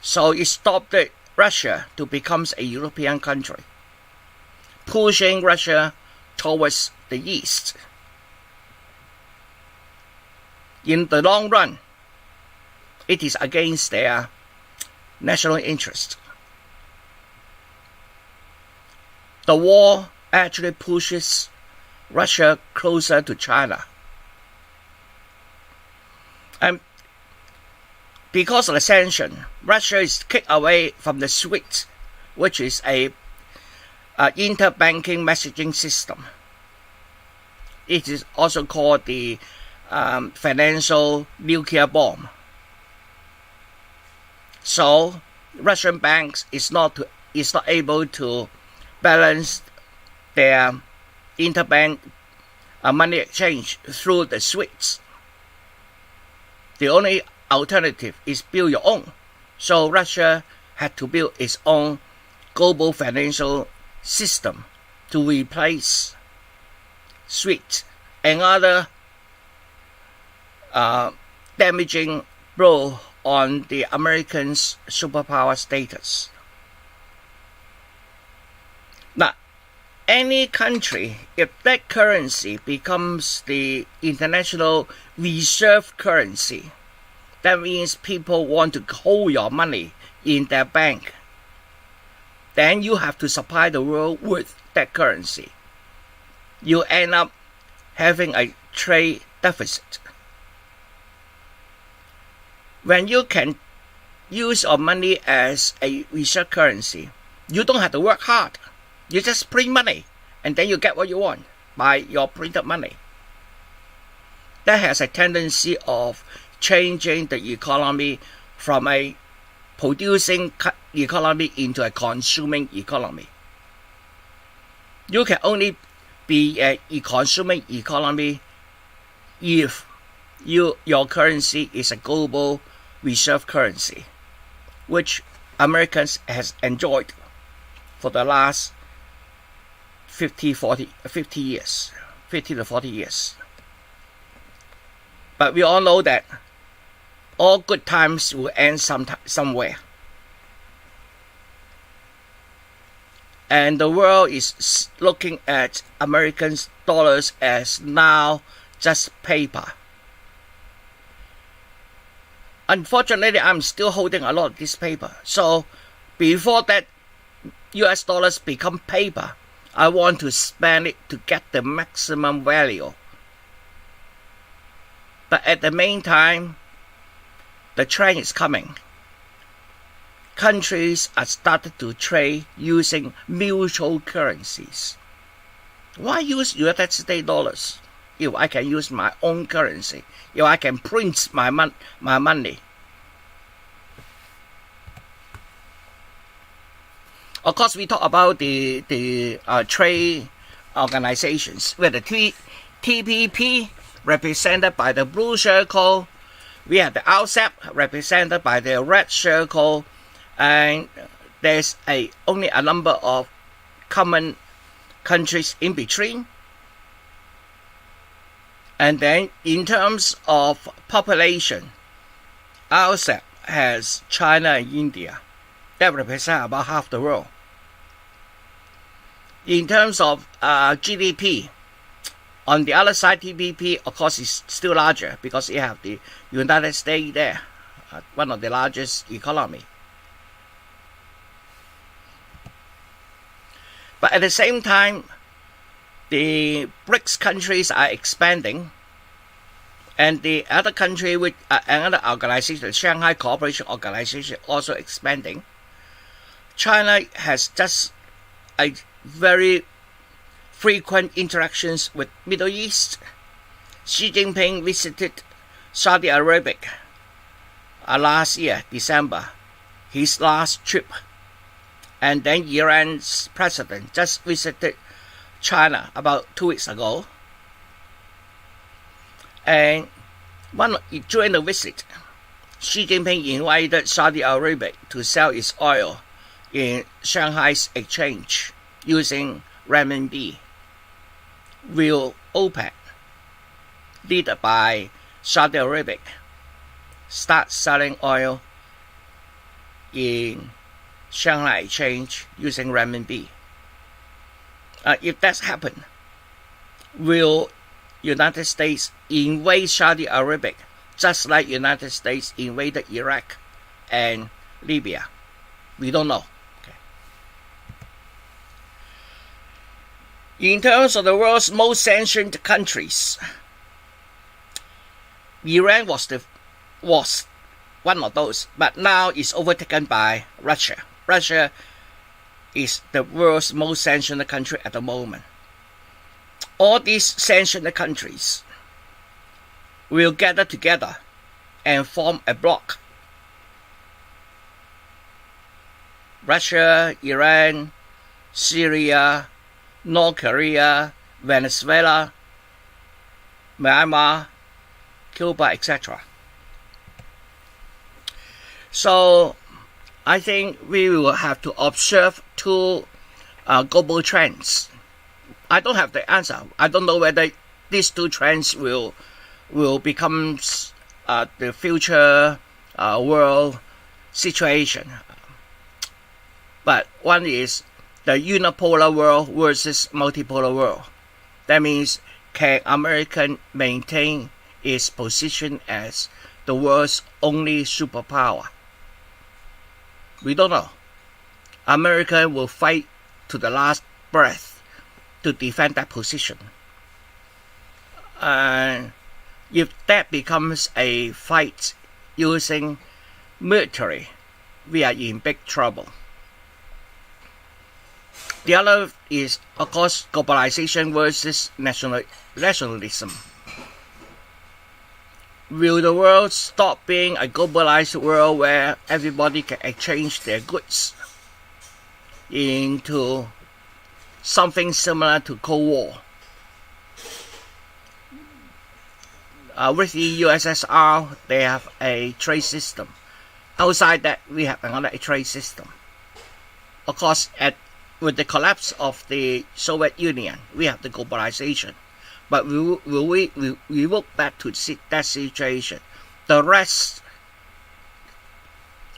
so it stopped Russia to become a European country, pushing Russia towards the east. In the long run, it is against their national interest. The war actually pushes Russia closer to China. And because of the sanction, Russia is kicked away from the SWIFT, which is a interbanking messaging system. It is also called the financial nuclear bomb. So Russian banks is not able to balance their interbank money exchange through the SWIFT. The only alternative is build your own. So Russia had to build its own global financial system to replace SWIFT and other damaging blow on the Americans' superpower status. Now, any country, if that currency becomes the international reserve currency, that means people want to hold your money in their bank, then you have to supply the world with that currency. You end up having a trade deficit. When you can use your money as a reserve currency, you don't have to work hard. You just print money, and then you get what you want by your printed money. That has a tendency of changing the economy from a producing economy into a consuming economy. You can only be a consuming economy if your currency is a global reserve currency, which Americans has enjoyed for the last 50 to 40 years. But we all know that all good times will end somewhere. And the world is looking at American dollars as now just paper. Unfortunately, I'm still holding a lot of this paper. So before that US dollars become paper, I want to spend it to get the maximum value. But at the meantime, the trend is coming. Countries are starting to trade using mutual currencies. Why use United States dollars if I can use my own currency, if I can print my money? Of course, we talk about the trade organizations, where the TPP represented by the blue circle, we have the RCEP represented by the red circle, and there's only a number of common countries in between. And then in terms of population, RCEP has China and India. That represent about half the world. In terms of GDP, on the other side, TPP, of course, is still larger because you have the United States there, one of the largest economy. But at the same time, the BRICS countries are expanding, and the other country with another organization, the Shanghai Cooperation Organization, also expanding. China has just a very frequent interactions with Middle East. Xi Jinping visited Saudi Arabia last year, December, his last trip. And then Iran's president just visited China about 2 weeks ago. And during the visit, Xi Jinping invited Saudi Arabia to sell its oil in Shanghai's exchange using renminbi. Will OPEC, led by Saudi Arabia, start selling oil in Shanghai exchange using renminbi? If that's happened, will United States invade Saudi Arabia just like United States invaded Iraq and Libya? We don't know. In terms of the world's most sanctioned countries, Iran was one of those, but now it's overtaken by Russia. Russia is the world's most sanctioned country at the moment. All these sanctioned countries will gather together and form a bloc. Russia, Iran, Syria, North Korea, Venezuela, Myanmar, Cuba, etc. So I think we will have to observe two global trends. I don't have the answer. I don't know whether these two trends will become the future world situation. But one is the unipolar world versus multipolar world. That means, can America maintain its position as the world's only superpower? We don't know. America will fight to the last breath to defend that position. And if that becomes a fight using military, we are in big trouble. The other is, of course, globalization versus nationalism. Will the world stop being a globalized world where everybody can exchange their goods into something similar to Cold War? With the USSR, they have a trade system. Outside that, we have another trade system. Of course, with the collapse of the Soviet Union, we have the globalization. But will we look back to that situation? The rest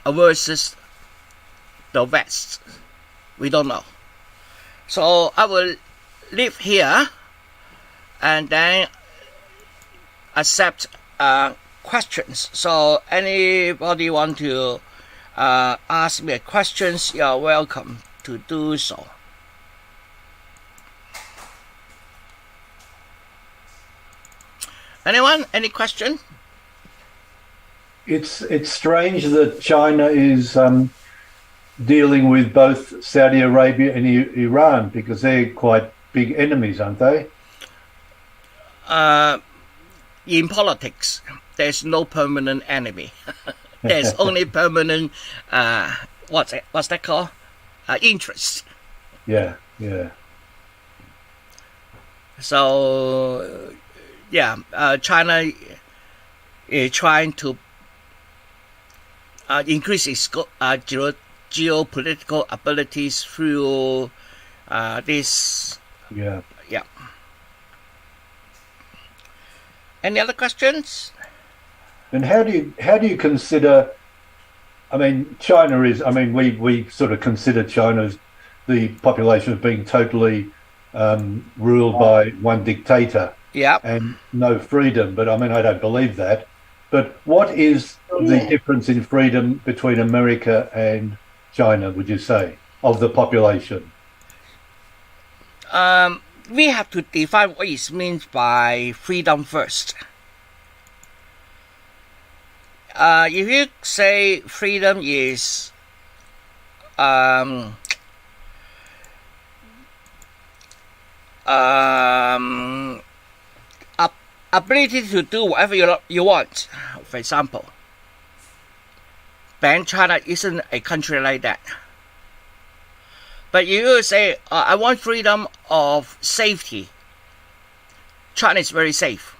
versus the West, we don't know. So I will leave here and then accept questions. So anybody want to ask me questions, you are welcome to do so. Anyone? Any question? It's strange that China is dealing with both Saudi Arabia and Iran, because they're quite big enemies, aren't they? In politics, there's no permanent enemy. There's only permanent what's that called? Interest. Yeah. So China is trying to increase its geopolitical abilities through this. Yeah. Any other questions? And how do you consider? I mean, China is. I mean, we sort of consider China's the population as being totally ruled by one dictator. Yeah. And no freedom. But I mean, I don't believe that. But what is the difference in freedom between America and China, would you say, of the population? We have to define what it means by freedom first. If you say freedom is ability to do whatever you want, for example, then China isn't a country like that. But if you say, I want freedom of safety, China is very safe.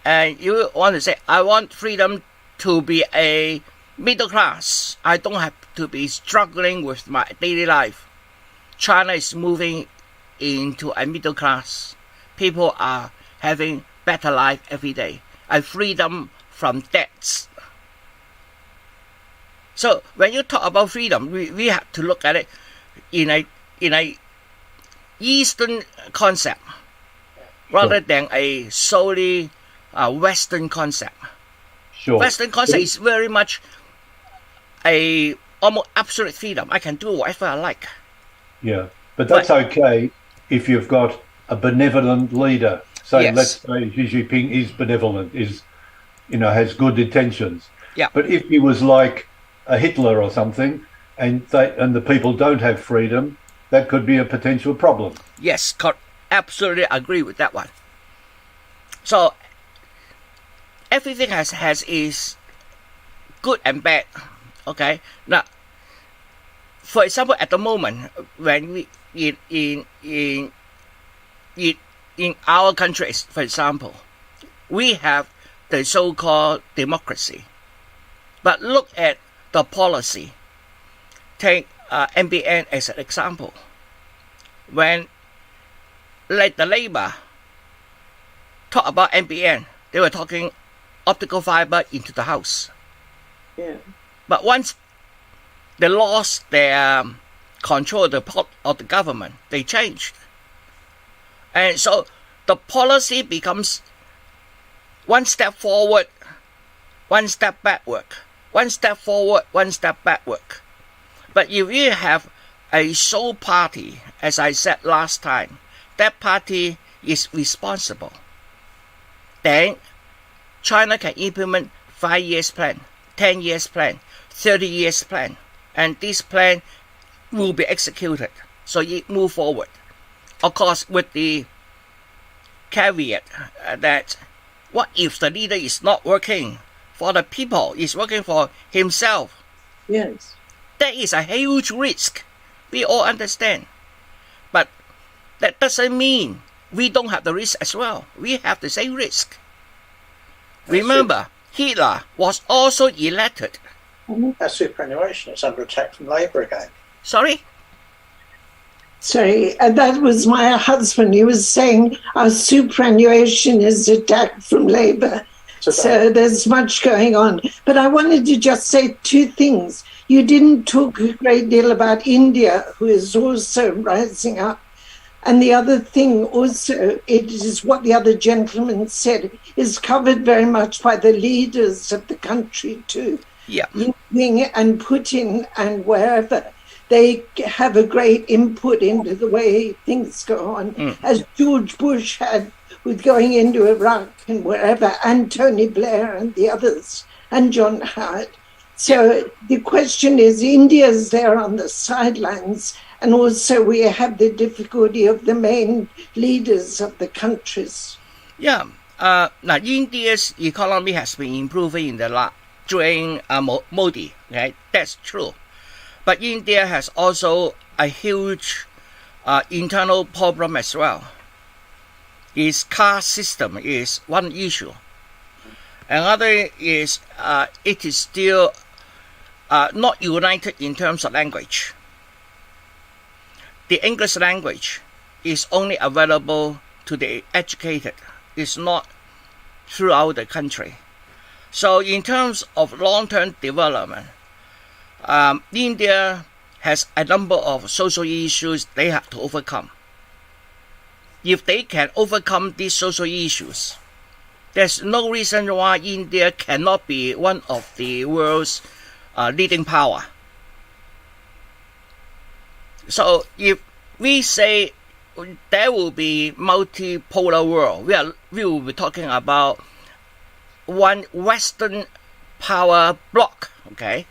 And you want to say, I want freedom to be a middle class. I don't have to be struggling with my daily life. China is moving into a middle class. People are having better life every day. A freedom from debts. So when you talk about freedom, we have to look at it in a Eastern concept rather than a solely Western concept. Sure. Western concept is very much a almost absolute freedom. I can do whatever I like. Yeah, but that's okay if you've got a benevolent leader. So let's say Xi Jinping is benevolent, has good intentions. Yeah. But if he was like a Hitler or something, and the people don't have freedom, that could be a potential problem. Yes, absolutely agree with that one. So everything has its good and bad. Okay. Now, for example, at the moment, when we in our countries, for example, we have the so-called democracy. But look at the policy. Take NBN as an example. When the Labour talk about NBN, they were talking optical fiber into the house. Yeah. But once they lost their control of the government. They changed. And so the policy becomes one step forward, one step backward, one step forward, one step backward. But if you have a sole party, as I said last time, that party is responsible, then China can implement 5 years plan, 10 years plan, 30 years plan, and this plan will be executed. So it move forward. Of course, with the caveat that what if the leader is not working for the people, is working for himself? Yes. That is a huge risk. We all understand. But that doesn't mean we don't have the risk as well. We have the same risk. Remember, Hitler was also elected. That's superannuation. It's under attack from Labour again. Sorry? Sorry, that was my husband. He was saying our superannuation is attacked from Labour. So there's much going on. But I wanted to just say two things. You didn't talk a great deal about India, who is also rising up. And the other thing also, it is what the other gentleman said, is covered very much by the leaders of the country too. Yeah. Ying and Putin and wherever. They have a great input into the way things go on, as George Bush had with going into Iraq and wherever, and Tony Blair and the others, and John Howard. So the question is, India's there on the sidelines, and also we have the difficulty of the main leaders of the countries. Yeah. Now, India's economy has been improving during Modi. Okay, that's true. But India has also a huge internal problem as well. Its caste system is one issue. Another is it is still not united in terms of language. The English language is only available to the educated. It's not throughout the country. So in terms of long-term development, India has a number of social issues they have to overcome. If they can overcome these social issues, there's no reason why India cannot be one of the world's leading power. So if we say there will be multipolar world, we will be talking about one Western power bloc, okay,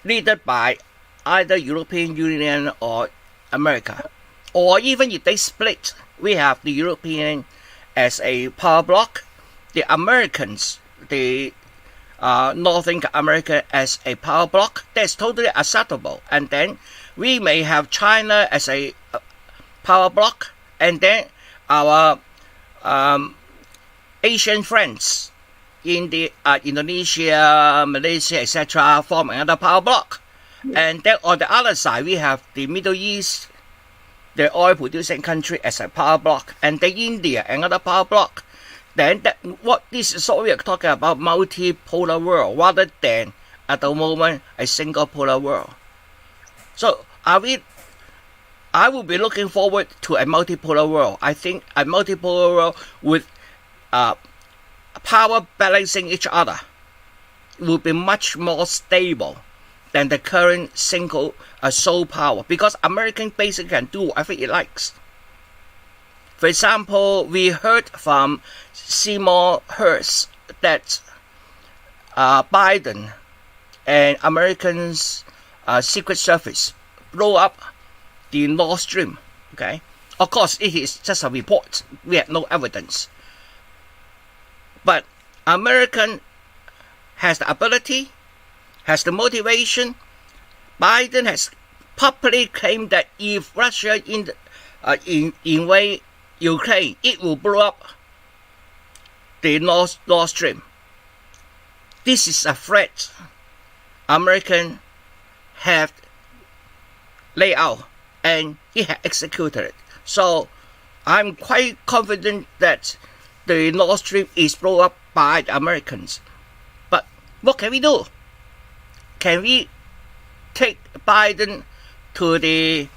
led by either European Union or America. Or even if they split, we have the European as a power bloc, the Americans, the Northern America as a power bloc. That's totally acceptable. And then we may have China as a power bloc, and then our Asian friends in the Indonesia, Malaysia, etc. form another power bloc. And then on the other side, we have the Middle East, the oil-producing country as a power bloc, and then India, another power bloc. Then this is what we are talking about, multipolar world, rather than at the moment a single polar world. So I will be looking forward to a multipolar world. I think a multipolar world with power balancing each other will be much more stable than the current single sole power, because American basically can do whatever it likes. For example, we heard from Seymour Hersh that Biden and Americans' Secret Service blow up the Nord Stream. Okay, of course it is just a report. We have no evidence, but American has the ability, has the motivation. Biden has publicly claimed that if Russia invade Ukraine, it will blow up the Nord Stream. This is a threat Americans have laid out, and he has executed it. So I'm quite confident that the Nord Stream is blown up by the Americans. But what can we do? Can we take Biden to the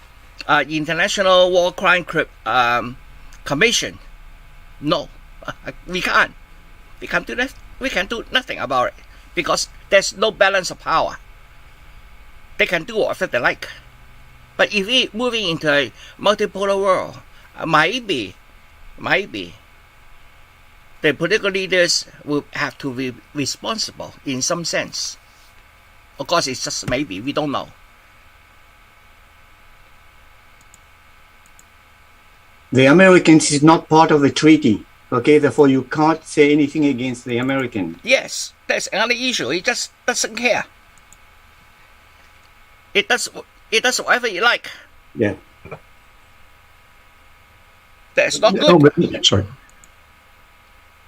International War Crime Commission. No, we can't. We can't do that. We can do nothing about it because there's no balance of power. They can do whatever they like. But if we're moving into a multipolar world, maybe the political leaders will have to be responsible in some sense. Of course, it's just maybe. We don't know. The Americans is not part of the treaty. Okay, therefore you can't say anything against the American. Yes, that's another issue. He just doesn't care. It does whatever you like. Yeah. That's not Oh, good. but- sorry.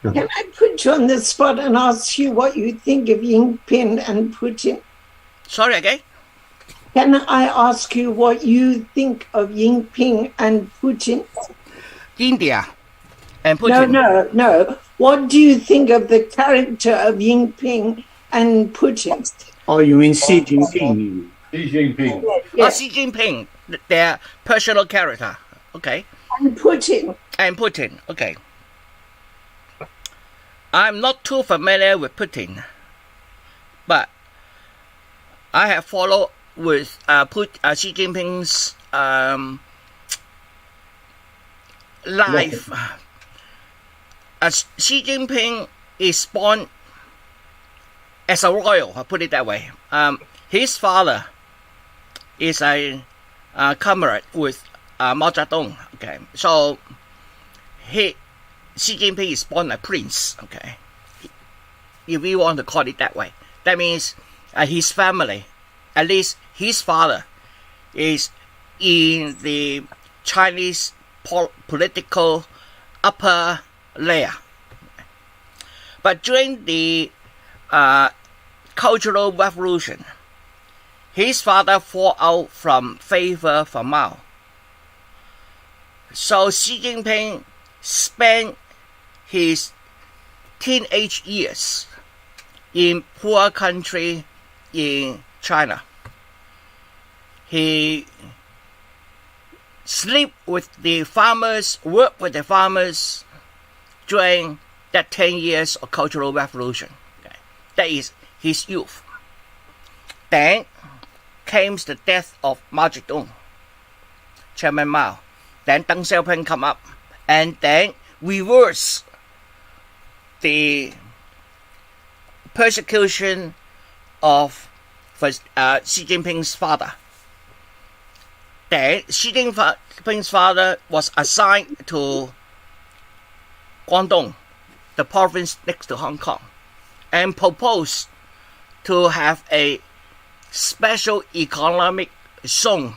Can I put you on the spot and ask you what you think of Jinping and Putin? Sorry again. Can I ask you what you think of Jinping and Putin? India and Putin. No. What do you think of the character of Jinping and Putin? Oh, you mean Xi Jinping? Xi Jinping. Yes, Xi Jinping, their personal character. Okay. and Putin. And Putin. Okay. I'm not too familiar with Putin, but I have followed with Xi Jinping's life. Xi Jinping is born as a royal, I put it that way. His father is a comrade with Mao Zedong. Okay, so Xi Jinping is born a prince. Okay, if we want to call it that way, that means his family, at least his father, is in the Chinese political upper layer. But during the Cultural Revolution, his father fell out from favor from Mao. So Xi Jinping spent his teenage years in poor country in China. He sleep with the farmers, work with the farmers during that 10 years of Cultural Revolution. Okay. That is his youth. Then came the death of Mao Zedong, Chairman Mao. Then Deng Xiaoping come up and then reverse the persecution of Xi Jinping's father. Then Xi Jinping's father was assigned to Guangdong, the province next to Hong Kong, and proposed to have a special economic zone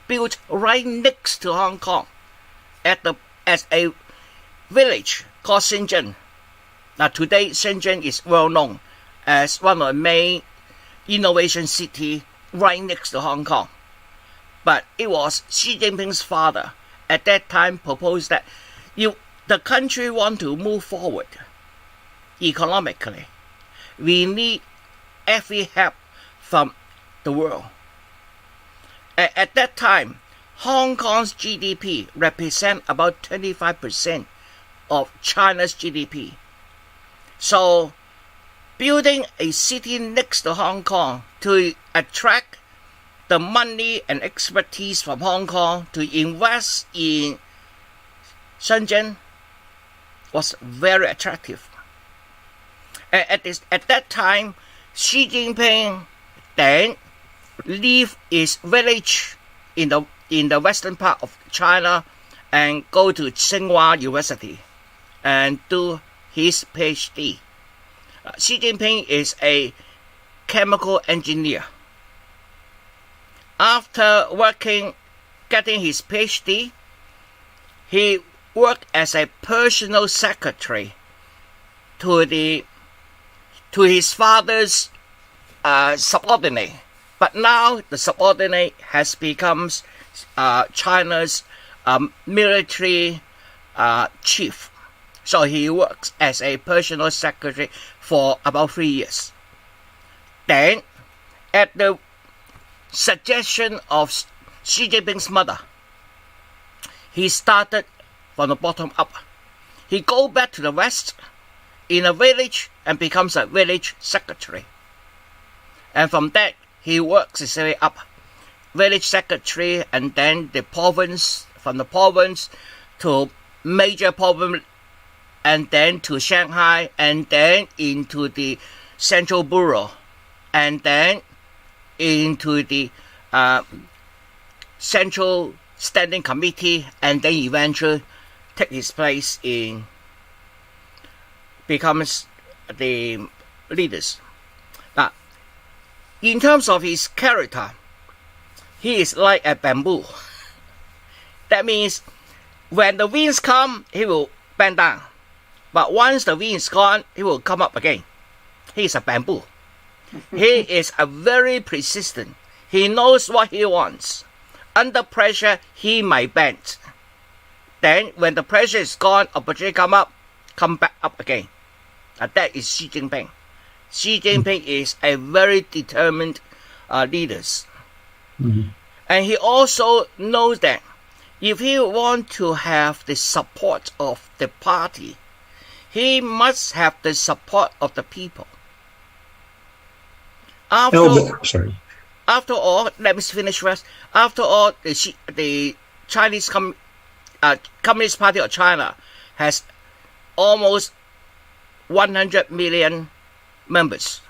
built right next to Hong Kong as a village called Shenzhen. Now today Shenzhen is well known as one of the main innovation city right next to Hong Kong. But it was Xi Jinping's father at that time proposed that the country want to move forward economically, we need every help from the world. At that time, Hong Kong's GDP represent about 25% of China's GDP. So, building a city next to Hong Kong to attract the money and expertise from Hong Kong to invest in Shenzhen was very attractive. At that time, Xi Jinping then leave his village in the western part of China and go to Tsinghua University and do his PhD. Xi Jinping is a chemical engineer. After getting his PhD, he worked as a personal secretary to his father's subordinate. But now the subordinate has become China's military chief. So he works as a personal secretary for about 3 years. Then, at the suggestion of Xi Jinping's mother. He started from the bottom up. He go back to the West in a village and becomes a village secretary. And from that, he works his way up. Village secretary, and then the province, from the province to major province, and then to Shanghai, and then into the Central Bureau, and then into the Central Standing Committee, and then eventually take his place in becomes the leaders. Now, in terms of his character, he is like a bamboo. That means when the winds come, he will bend down. But once the wind is gone, he will come up again. He is a bamboo. He is a very persistent. He knows what he wants. Under pressure, he might bend. Then, when the pressure is gone, opportunity come back up again. And that is Xi Jinping. Xi Jinping is a very determined leader. And he also knows that if he wants to have the support of the party, he must have the support of the people. After all, let me finish first. After all, the Chinese Communist Party of China has almost 100 million members.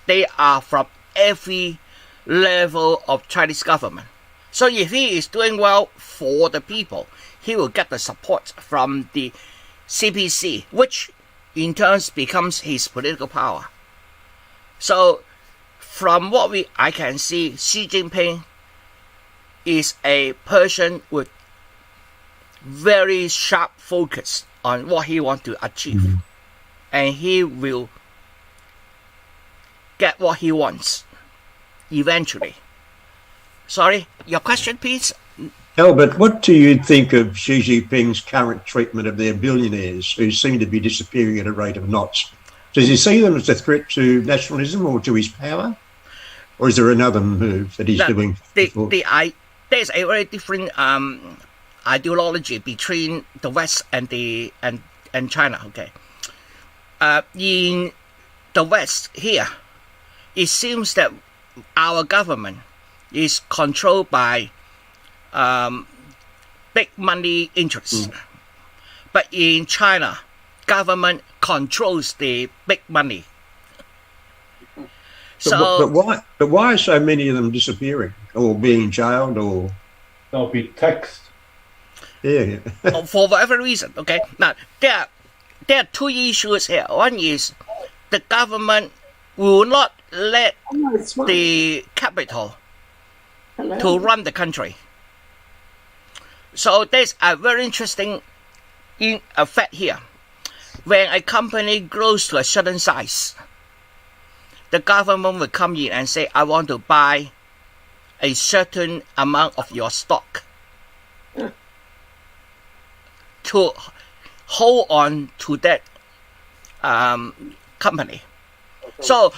They are from every level of Chinese government. So if he is doing well for the people, he will get the support from the CPC, which in turn becomes his political power. So from what I can see, Xi Jinping is a person with very sharp focus on what he wants to achieve. And he will get what he wants eventually. Sorry, your question, please? Albert, what do you think of Xi Jinping's current treatment of their billionaires who seem to be disappearing at a rate of knots? Does he see them as a threat to nationalism or to his power? Or is there another move that he's doing? There's a very different ideology between the West and China. Okay, in the West here, it seems that our government is controlled by big money interests. But in China, government controls the big money. But why are so many of them disappearing or being jailed or? They'll be taxed. Yeah. For whatever reason. Okay. Now there are two issues here. One is the government will not let the capital to run the country. So there's a very interesting effect here. When a company grows to a certain size, the government will come in and say, I want to buy a certain amount of your stock to hold on to that company. So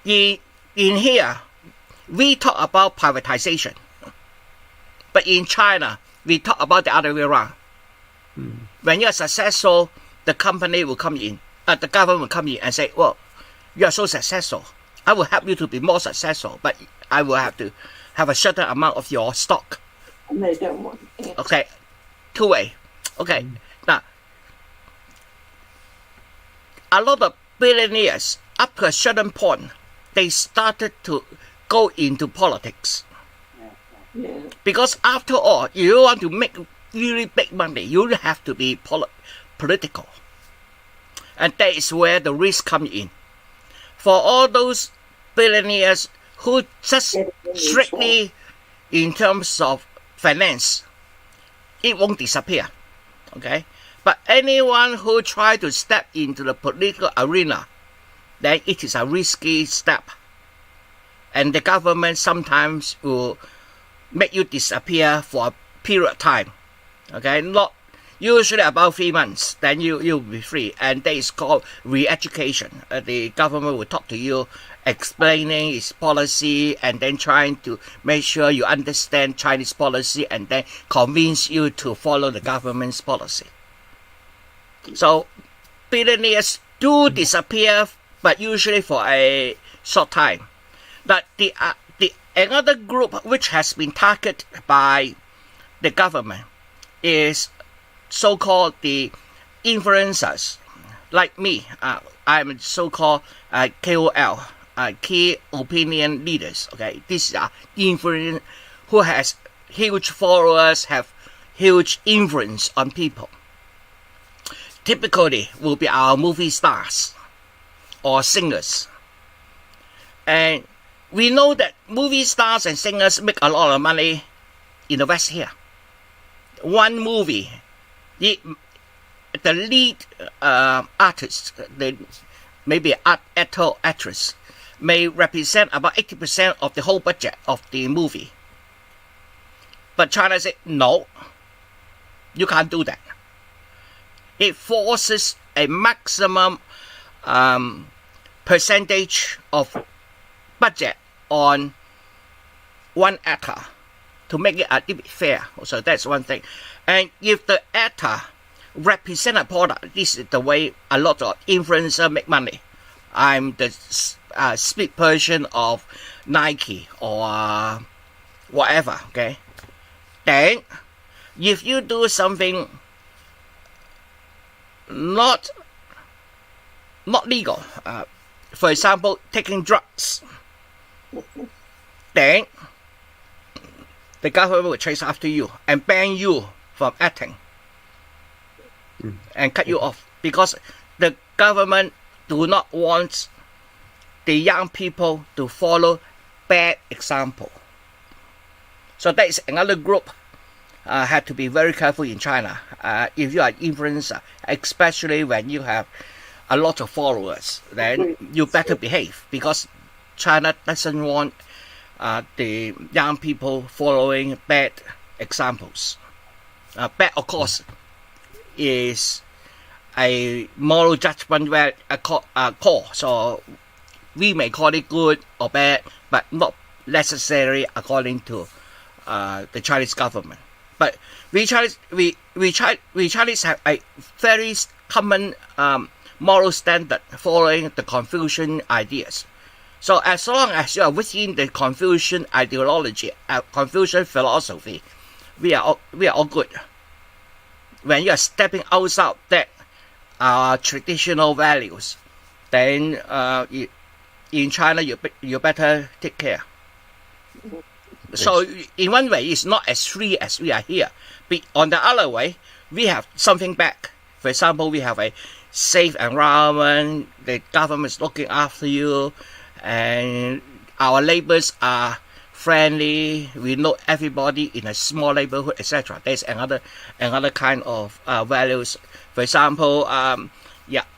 in here, we talk about privatization. But in China, we talk about the other way around. When you are successful, the company will come in, the government will come in and say, well, you are so successful. I will help you to be more successful, but I will have to have a certain amount of your stock. And they don't want it. Okay, two-way. Okay, now, a lot of billionaires, up to a certain point, they started to go into politics. Yeah. Because after all, you want to make really big money, you have to be political. And that is where the risk comes in. For all those billionaires who just strictly in terms of finance, it won't disappear. Okay? But anyone who tries to step into the political arena, then it is a risky step. And the government sometimes will make you disappear for a period of time. Okay? Not usually about 3 months, then you'll be free. And that is called re-education. The government will talk to you explaining its policy and then trying to make sure you understand Chinese policy and then convince you to follow the government's policy. So billionaires do disappear, but usually for a short time. But the another group which has been targeted by the government is so-called the influencers, like me. I'm so-called KOL, key opinion leaders. Okay, these are influencers who has huge followers, have huge influence on people. Typically, will be our movie stars or singers, and we know that movie stars and singers make a lot of money in the West here. One movie, the lead artist, maybe actor, actress, may represent about 80% of the whole budget of the movie. But China said, no, you can't do that. It forces a maximum percentage of budget on one actor to make it a bit fair. So that's one thing. And if the actor represent a product, this is the way a lot of influencers make money. I'm the split person of Nike or whatever, okay? Then, if you do something not legal, for example, taking drugs, then the government will chase after you and ban you from acting and cut you off, because the government do not want the young people to follow bad example. So that is another group have to be very careful in China. If you are an influencer, especially when you have a lot of followers, then you better behave, because China doesn't want the young people following bad examples. Bad, of course, is a moral judgment call. So we may call it good or bad, but not necessarily according to the Chinese government. But we Chinese have a very common moral standard following the Confucian ideas. So as long as you are within the Confucian ideology, Confucian philosophy, we are all good. When you are stepping outside that traditional values, then in China you better take care. So in one way, it's not as free as we are here. But on the other way, we have something back. For example, we have a safe environment. The government is looking after you, and our neighbors are friendly. We know everybody in a small neighborhood, etc. There's another kind of values. For example,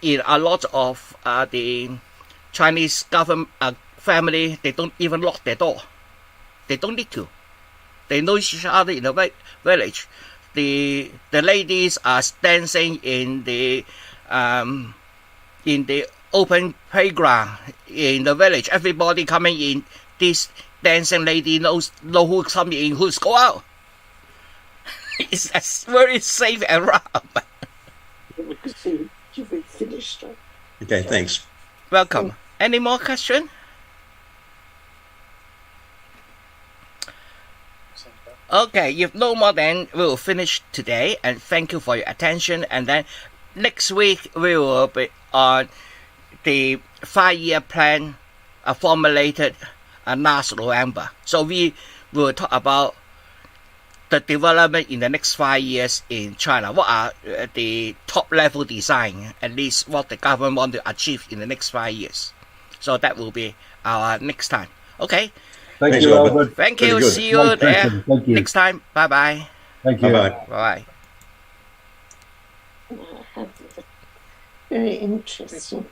in a lot of the Chinese government family, they don't even lock their door. They don't need to. They know each other in the village. The ladies are dancing in the open playground in the village. Everybody coming in, this dancing lady knows who's coming in, who's go out. It's a very safe environment. You've finished. Okay, thanks. Welcome. Any more questions? Okay, if no more, then we'll finish today, and thank you for your attention. And then next week we will be on the 5-year plan formulated last November. So we will talk about the development in the next 5 years in China. What are the top level design, at least what the government want to achieve in the next 5 years. So that will be our next time. Okay. Thank you, Albert. Thank you. See you there next time. Bye-bye. Thank you. Bye-bye. Bye. Very interesting.